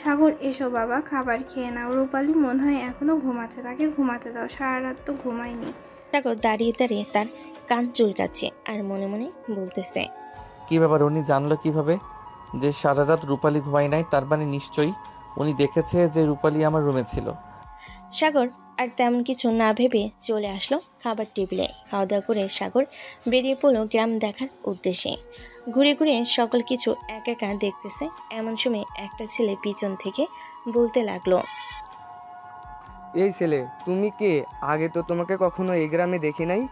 সাগর এসো বাবা, খাবার খেয়ে নাও। রূপালী মনে হয় এখনো ঘুমাচ্ছে, তাকে ঘুমাতে দাও, সারা রাত তো ঘুমায়নি। সাগর দাঁড়িয়ে দাঁড়িয়ে তার কান চুলকাচ্ছে আর মনে মনে বলতেছে, কি ব্যাপার, উনি জানলো কিভাবে যে সারা রাত রূপালী ঘুমায় নাই? তার মানে নিশ্চয়ই উনি দেখেছে যে রূপালী আমার রুমে ছিল। সাগর আর তেমন কিছু না ভেবে চলে আসলো খাবার টেবিলে। খাওয়া দাওয়া করে সাগর বেরিয়ে পড়লো গ্রাম দেখার উদ্দেশ্যে। ঘুরে ঘুরে সকল কিছু একা একা দেখতেছে। এমন সময় একটা ছেলে পিছন থেকে বলতে লাগলো, এই ছেলে, তুমি কে? আগে তো তোমাকে কখনো এই গ্রামে দেখি নাই।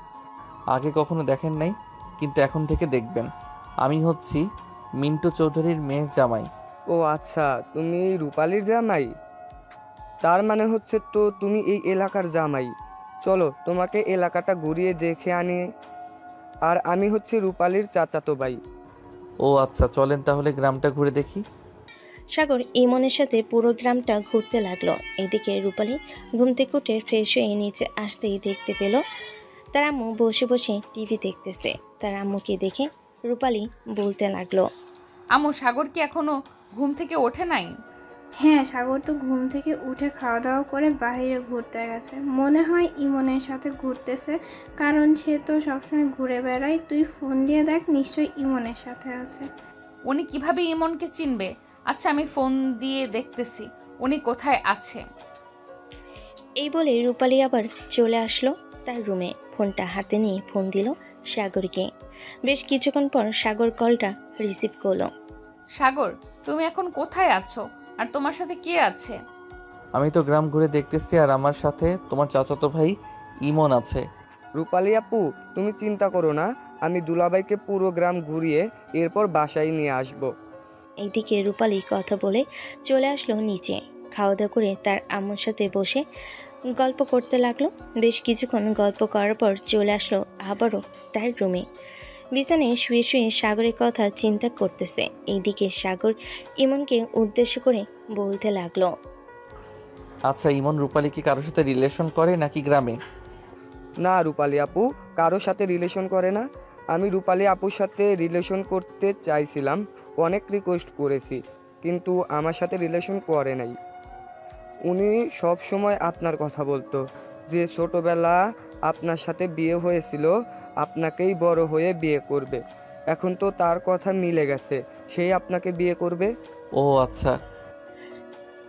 আগে কখনো দেখেন নাই, কিন্তু এখন থেকে দেখবেন। আমি হচ্ছি মিন্টু চৌধুরীর মেয়ের জামাই। ও আচ্ছা, তুমি রূপালীর জামাই? তার মানে হচ্ছে তো তুমি এই এলাকার জামাই। চলো তোমাকে এলাকাটা ঘুরিয়ে দেখে আনি। আর আমি হচ্ছে রূপালীর চাচাতো ভাই। ও আচ্ছা, চলেন তাহলে গ্রামটা ঘুরে দেখি। সাগর ইমনের সাথে পুরো গ্রামটা ঘুরতে লাগলো। এদিকে রূপালী ঘুম থেকে উঠে ফ্রেশ হয়ে নিচে আসতেই দেখতে পেল তার আম্মু বসে বসে টিভি দেখতেছে। তার আম্মুকে দেখে রূপালী বলতে লাগলো, আম্মু, সাগর কি এখনো ঘুম থেকে ওঠে নাই? হ্যাঁ, সাগর তো ঘুম থেকে উঠে খাওয়া দাওয়া করে বাইরে ঘুরতে গেছে। মনে হয় ইমনের সাথে ঘুরতেছে, কারণ সে তো সবসময় ঘুরে বেড়ায়। তুই ফোন দিয়ে দেখ, নিশ্চয়ই ইমনের সাথে আছে। উনি কিভাবে ইমনকে চিনবে? আচ্ছা, আমি ফোন দিয়ে দেখতেছি উনি কোথায় আছে। এই বলে রূপালী আবার চলে আসলো তার রুমে। ফোনটা হাতে নিয়ে ফোন দিল সাগরকে। বেশ কিছুক্ষণ পর সাগর কলটা রিসিভ করলো। সাগর, তুমি এখন কোথায় আছো? আর তোমার সাথে কে আছে? আমি তো গ্রাম ঘুরে দেখতেছি, আর আমার সাথে তোমার চাচাতো ভাই ইমন আছে। রূপালী আপু, তুমি চিন্তা করো না, আমি দুলাভাইকে পুরো গ্রাম ঘুরিয়ে এরপর বাসায় নিয়ে আসব। এইদিকে রূপালী কথা বলে চলে আসলো নিচে। খাওয়া দাওয়া করে তার আম্মুর সাথে বসে গল্প করতে লাগলো। বেশ কিছুক্ষণ গল্প করার পর চলে আসলো আবারও তার রুমে। বিছানায় শুয়ে শুয়ে সাগরের কথা চিন্তা করতেছে। এইদিকে সাগর ইমনকে উদ্দেশ্য করে বলতে লাগলো, আচ্ছা, ইমন রূপালী কি কারোর সাথে রিলেশন করে নাকি গ্রামে? না রূপালী আপু, কারোর সাথে রিলেশন করে না। আমি রূপালী আপুর সাথে রিলেশন করতে চাইছিলাম, অনেক রিকোয়েস্ট করেছি, কিন্তু আমার সাথে রিলেশন করে নাই। উনি সব সময় আপনার কথা বলতো, যে ছোটবেলা আপনার সাথে বিয়ে হয়েছিল, আপনাকেই বড় হয়ে বিয়ে করবে। এখন তো তার কথা মিলে গেছে, সেই আপনাকে বিয়ে করবে। ও আচ্ছা।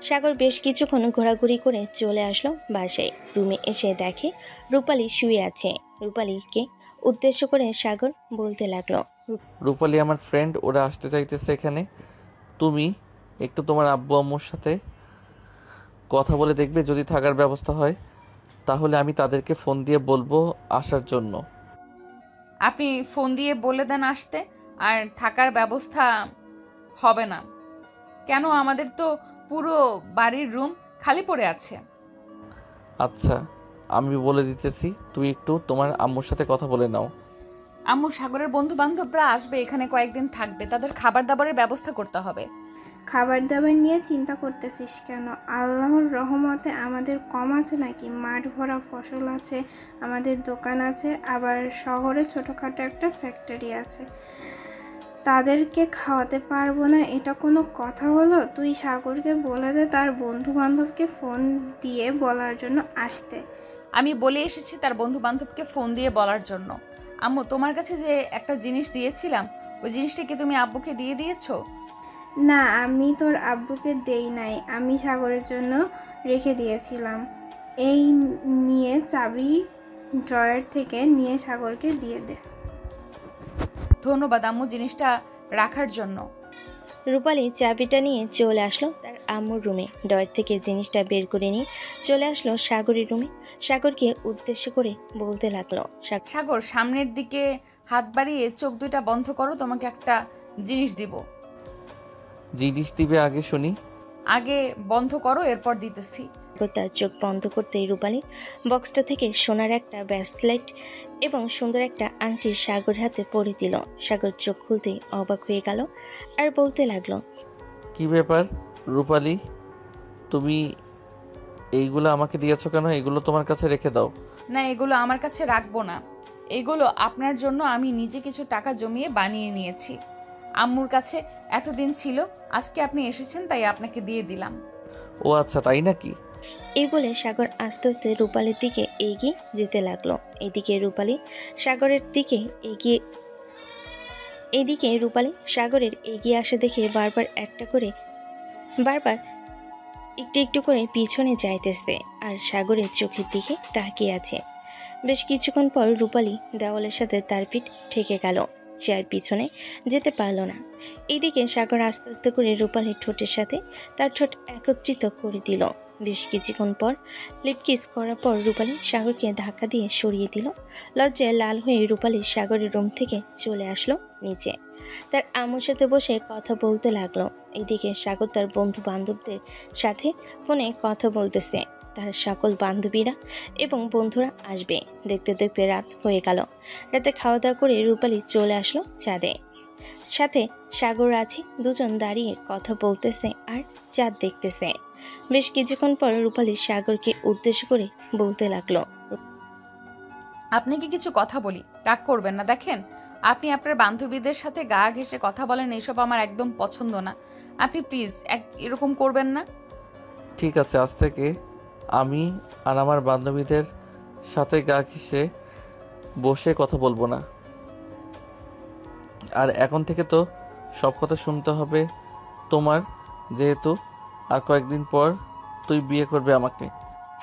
সাগর বেশ কিছুক্ষণ ঘোরাঘুরি করে চলে আসলো বাসায়। রুমে এসে দেখে রূপালী শুয়ে আছে। রূপালীকে উদ্দেশ্য করে সাগর বলতে লাগলো, রূপালী আমার ফ্রেন্ড, ওরা আসতে চাইতেছে এখানে। তুমি একটু তোমার আব্বু আম্মুর সাথে কথা বলে দেখবে, যদি থাকার ব্যবস্থা হয় তাহলে আমি তাদেরকে ফোন দিয়ে বলবো আসার জন্য। আপনি ফোন দিয়ে বলে দেন আসতে, আর থাকার ব্যবস্থা হবে না কেন? আমাদের তো পুরো বাড়ির রুম খালি পড়ে আছে। আচ্ছা, আমি বলে দিতেছি, তুই একটু তোমার আম্মুর সাথে কথা বলে নাও। আম্মু, সাগরের বন্ধু বান্ধবরা আসবে, এখানে কয়েকদিন থাকবে, তাদের খাবার দাবারের ব্যবস্থা করতে হবে। খাবার দাবার নিয়ে চিন্তা করতেছিস কেন? আল্লাহর রহমতে আমাদের কম আছে নাকি? মাঠ ভরা ফসল আছে, আমাদের দোকান আছে, আবার শহরে ছোটোখাটো একটা ফ্যাক্টরি আছে। তাদেরকে খাওয়াতে পারবো না, এটা কোনো কথা হলো? তুই সাগরকে বলে দে তার বন্ধু বান্ধবকে ফোন দিয়ে বলার জন্য আসতে। আমি বলে এসেছি তার বন্ধু বান্ধবকে ফোন দিয়ে বলার জন্য। আম্মু, তোমার কাছে যে একটা জিনিস দিয়েছিলাম, ওই জিনিসটা কি তুমি আব্বুকে দিয়ে দিয়েছো? না, আমি তোর আব্বুকে দেই নাই, আমি সাগরের জন্য রেখে দিয়েছিলাম। এই নিয়ে চাবি ড্রয়ার থেকে নিয়ে সাগরকে দিয়ে দে। ধন্যবাদ আম্মু জিনিসটা রাখার জন্য। রূপালী চাবিটা নিয়ে চলে আসলো তার আম্মুর রুমে। ড্রয়ার থেকে জিনিসটা বের করে নিয়ে চলে আসলো সাগরের রুমে। সাগরকে উদ্দেশ্য করে বলতে লাগলো, সাগর, সামনের দিকে হাত বাড়িয়ে চোখ দুইটা বন্ধ করো, তোমাকে একটা জিনিস দিব। জিনিস দিবে আগে শুনি। আগে বন্ধ করো, এরপর দিতেছি। তার চোখ বন্ধ করতেই রূপালী বক্সটা থেকে সোনার একটা ব্রেসলেট এবং সুন্দর একটা আংটি সাগর হাতে পরে দিল। সাগর চোখ খুলতেই অবাক হয়ে গেল আর বলতে লাগলো, কি ব্যাপার রূপালী, তুমি এইগুলো আমাকে দিয়েছো কেন? এগুলো তোমার কাছে রেখে দাও। না, এগুলো আমার কাছে রাখবো না, এগুলো আপনার জন্য আমি নিজে কিছু টাকা জমিয়ে বানিয়ে নিয়েছি। আম্মুর কাছে এতদিন ছিল, আজকে আপনি এসেছেন তাই আপনাকে দিয়ে দিলাম। ও আচ্ছা, তাই নাকি? এই বলে সাগর আস্তে আস্তে রূপালীর দিকে এগিয়ে যেতে লাগলো। এদিকে রূপালী সাগরের এগিয়ে আসা দেখে বারবার একটু একটু করে পিছনে যাইতেছে আর সাগরের চোখের দিকে তাকিয়ে আছে। বেশ কিছুক্ষণ পর রূপালী দেওয়ালের সাথে তার পিঠ ঠেকে গেল, সে আর পিছনে যেতে পারল না। এদিকে সাগর আস্তে আস্তে করে রূপালীর ঠোঁটের সাথে তার ঠোঁট একত্রিত করে দিল। বেশ কিছুক্ষণ পর লিপ কিস করার পর রূপালী সাগরকে ধাক্কা দিয়ে সরিয়ে দিল। লজ্জায় লাল হয়ে রূপালী সাগরের রুম থেকে চলে আসলো নিচে। তার আম্মুর সাথে বসে কথা বলতে লাগলো। এদিকে সাগর তার বন্ধু বান্ধবদের সাথে ফোনে কথা বলতেছে। তার সকল বান্ধবীরা এবং বন্ধুরা আসবে। দেখতে দেখতে রাত হয়ে গেল। রাতে খাওয়া দাওয়া করে রূপালী চলে আসলো ছাদে। সাথে সাগর আছে, দুজন দাঁড়িয়ে কথা বলতেছে আর চাঁদ দেখতেছে। বেশ কিছুক্ষণ পর রূপালী সাগরকে উদ্দেশ্য করে বলতে লাগলো, আপনাকে কিছু কথা বলি, রাগ করবেন না। দেখেন, আপনি আপনার বান্ধবীদের সাথে গা ঘেঁষে কথা বলেন, এসব আমার একদম পছন্দ না। আপনি প্লিজ এরকম করবেন না। ঠিক আছে, আজ থেকে আমি আর আমার বান্ধবীদের সাথে গা ঘেঁষে বসে কথা বলবো না। আর এখন থেকে তো সব কথা শুনতে হবে তোমার, যেহেতু আর কয়েকদিন পর তুই বিয়ে করবে আমাকে।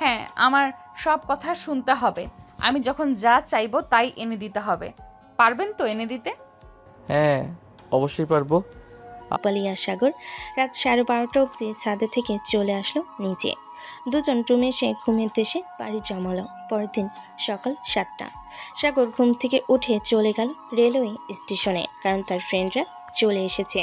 হ্যাঁ, আমার সব কথা শুনতে হবে। আমি যখন যা চাইবো তাই এনে দিতে হবে। পারবেন তো এনে দিতে? হ্যাঁ, অবশ্যই পারবো। রূপালী আর সাগর রাত 12:30 অবধি ছাদে থেকে চলে আসলো নিচে। দুজন রুমে এসে ঘুমের দেশে পাড়ি জমালো। পরের দিন সকাল 7টা। সাগর ঘুম থেকে উঠে চলে গেল রেলওয়ে স্টেশনে, কারণ তার ফ্রেন্ডরা চলে এসেছে।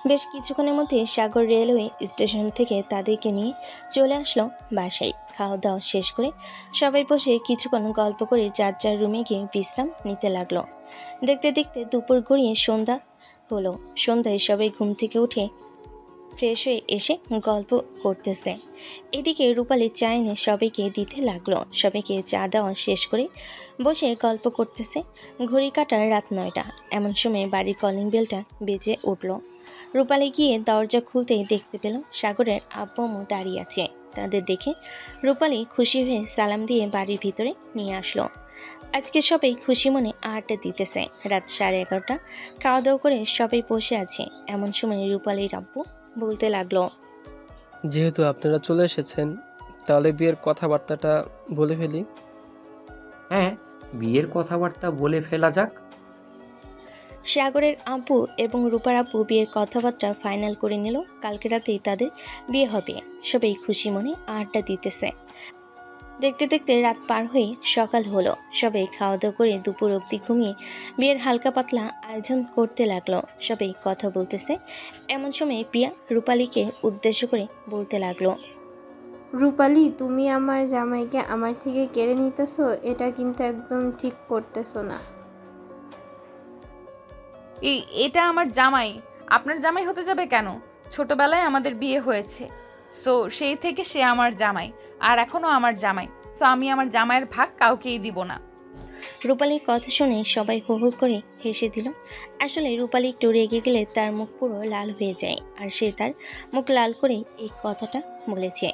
বেশ কিছুক্ষণের মধ্যে সাগর রেলওয়ে স্টেশন থেকে তাদেরকে নিয়ে চলে আসলো বাসায়। খাওয়া দাওয়া শেষ করে সবাই বসে কিছুক্ষণ গল্প করে যার যার রুমে গিয়ে বিশ্রাম নিতে লাগলো। দেখতে দেখতে দুপুর গড়িয়ে সন্ধ্যা হলো। সন্ধ্যায় সবাই ঘুম থেকে উঠে ফ্রেশ হয়ে এসে গল্প করতেছে। এদিকে রূপালী চা এনে সবাইকে দিতে লাগলো। সবাইকে চা দেওয়া শেষ করে বসে গল্প করতেছে। ঘড়ি কাটা রাত 9টা। এমন সময় বাড়ির কলিং বেলটা বেজে উঠল। রূপালী গিয়ে দরজা খুলতেই দেখতে পেল সাগরের আব্বু আম্মু দাঁড়িয়ে আছে। তাদের দেখে রূপালী খুশি হয়ে সালাম দিয়ে বাড়ির ভিতরে নিয়ে আসলো। আজকে সবাই খুশি মনে আড্ডা দিতেছে। রাত 11:30। খাওয়া দাওয়া করে সবাই বসে আছে। এমন সময় রূপালীর আব্বু বলতে লাগলো, যেহেতু আপনারা চলে এসেছেন, তাহলে বিয়ের কথাবার্তাটা বলে ফেলি। হ্যাঁ, বিয়ের কথাবার্তা বলে ফেলা যাক। সাগরের আব্বু এবং রূপার আব্বু বিয়ের কথাবার্তা ফাইনাল করে নিল। কালকে রাতেই তাদের বিয়ে হবে। সবাই খুশি মনে আড্ডা দিতেছে। দেখতে দেখতে রাত পার হয়ে সকাল হলো। সবাই খাওয়া দাওয়া করে দুপুর অবধি ঘুমিয়ে বিয়ের হালকা পাতলা আয়োজন করতে লাগলো। সবাই কথা বলতেছে। এমন সময় প্রিয়া রূপালীকে উদ্দেশ্য করে বলতে লাগলো, রূপালী, তুমি আমার জামাইকে আমার থেকে কেড়ে নিতেছো, এটা কিন্তু একদম ঠিক করতেছো না। এটা আমার জামাই, আপনার জামাই হতে যাবে কেন? ছোটবেলায় আমাদের বিয়ে হয়েছে, সো সেই থেকে সে আমার জামাই, আর এখনো আমার জামাই। সো আমি আমার জামাইয়ের ভাগ কাউকেই দিব না। রূপালীর কথা শুনে সবাই হু হু করে হেসে দিল। আসলে রূপালী একটু রেগে গেলে তার মুখ পুরো লাল হয়ে যায়, আর সে তার মুখ লাল করে এই কথাটা বলেছে।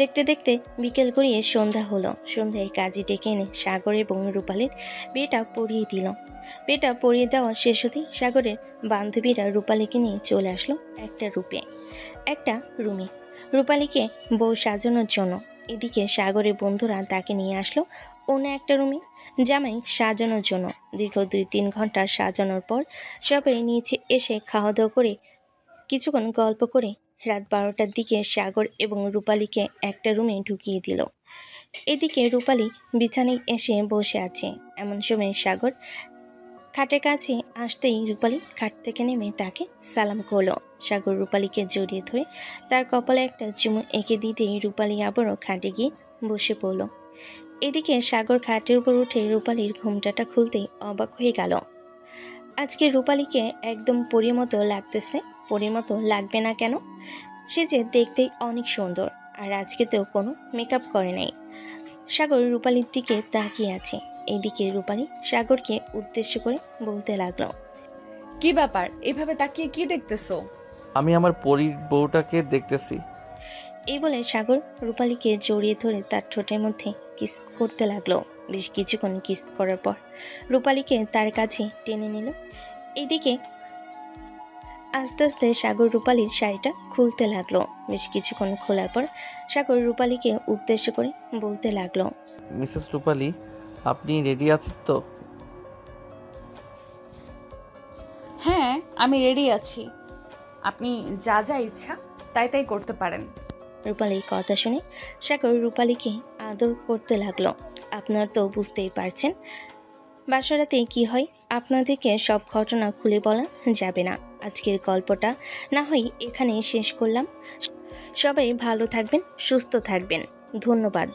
দেখতে দেখতে বিকেল গড়িয়ে সন্ধ্যা হলো। সন্ধ্যায় কাজী ডেকে এনে সাগর এবং রূপালীর বিয়েটা পড়িয়ে দিল। বিয়েটা পড়িয়ে দেওয়া শেষ হতেই সাগরের বান্ধবীরা রূপালীকে নিয়ে চলে আসলো একটা রুমে রূপালীকে বউ সাজানোর জন্য। এদিকে সাগরের বন্ধুরা তাকে নিয়ে আসলো অন্য একটা রুমে জামাই সাজানোর জন্য। দীর্ঘ 2-3 ঘন্টা সাজানোর পর সবাই নিচে এসে খাওয়া দাওয়া করে কিছুক্ষণ গল্প করে রাত 12টার দিকে সাগর এবং রূপালীকে একটা রুমে ঢুকিয়ে দিল। এদিকে রূপালী বিছানায় এসে বসে আছে। এমন সময় সাগর খাটের কাছে আসতেই রূপালী খাট থেকে নেমে তাকে সালাম করলো। সাগর রূপালীকে জড়িয়ে ধরে তার কপালে একটা চুমু এঁকে দিতেই রূপালী আবারও খাটে গিয়ে বসে পড়ল। এদিকে সাগর খাটের উপর উঠে রূপালীর ঘোমটাটা খুলতেই অবাক হয়ে গেল। আজকে রূপালীকে একদম পরীর মতো লাগতেছে। পরীর মতো লাগবে না কেন? সে যে দেখতেই অনেক সুন্দর, আর আজকে তো কোনো মেকআপ করে নাই। সাগর রূপালীর দিকে তাকিয়ে আছে। এইদিকে রূপালী সাগরকে উদ্দেশ্য করে বলতে লাগলো, কি ব্যাপার, এভাবে তাকিয়ে কি দেখতেছো? আমি আমার পরীর বউটাকে দেখতেছি। এই বলে সাগর রূপালীকে জড়িয়ে ধরে তার ঠোঁটের মধ্যে কিস করতে লাগলো। বেশ কিছুক্ষণ কিস করার পর রূপালীকে তার কাছে টেনে নিল। এদিকে আস্তে আস্তে সাগর রূপালীর শাড়িটা খুলতে লাগলো। বেশ কিছুক্ষণ খোলার পর সাগর রূপালীকে উদ্দেশ্য করে বলতে লাগলো, মিসেস রূপালী, আপনি রেডি আছেন তো? হ্যাঁ, আমি রেডি আছি। আপনি যা যা ইচ্ছা তাই করতে পারেন। রূপালীর কথা শুনে সাগর রূপালীকে আদর করতে লাগলো। আপনারা তো বুঝতেই পারছেন বাসরাতে কি হয়। আপনাদেরকে সব ঘটনা খুলে বলা যাবে না। আজকের গল্পটা না হয় এখানেই শেষ করলাম। সবাই ভালো থাকবেন, সুস্থ থাকবেন। ধন্যবাদ।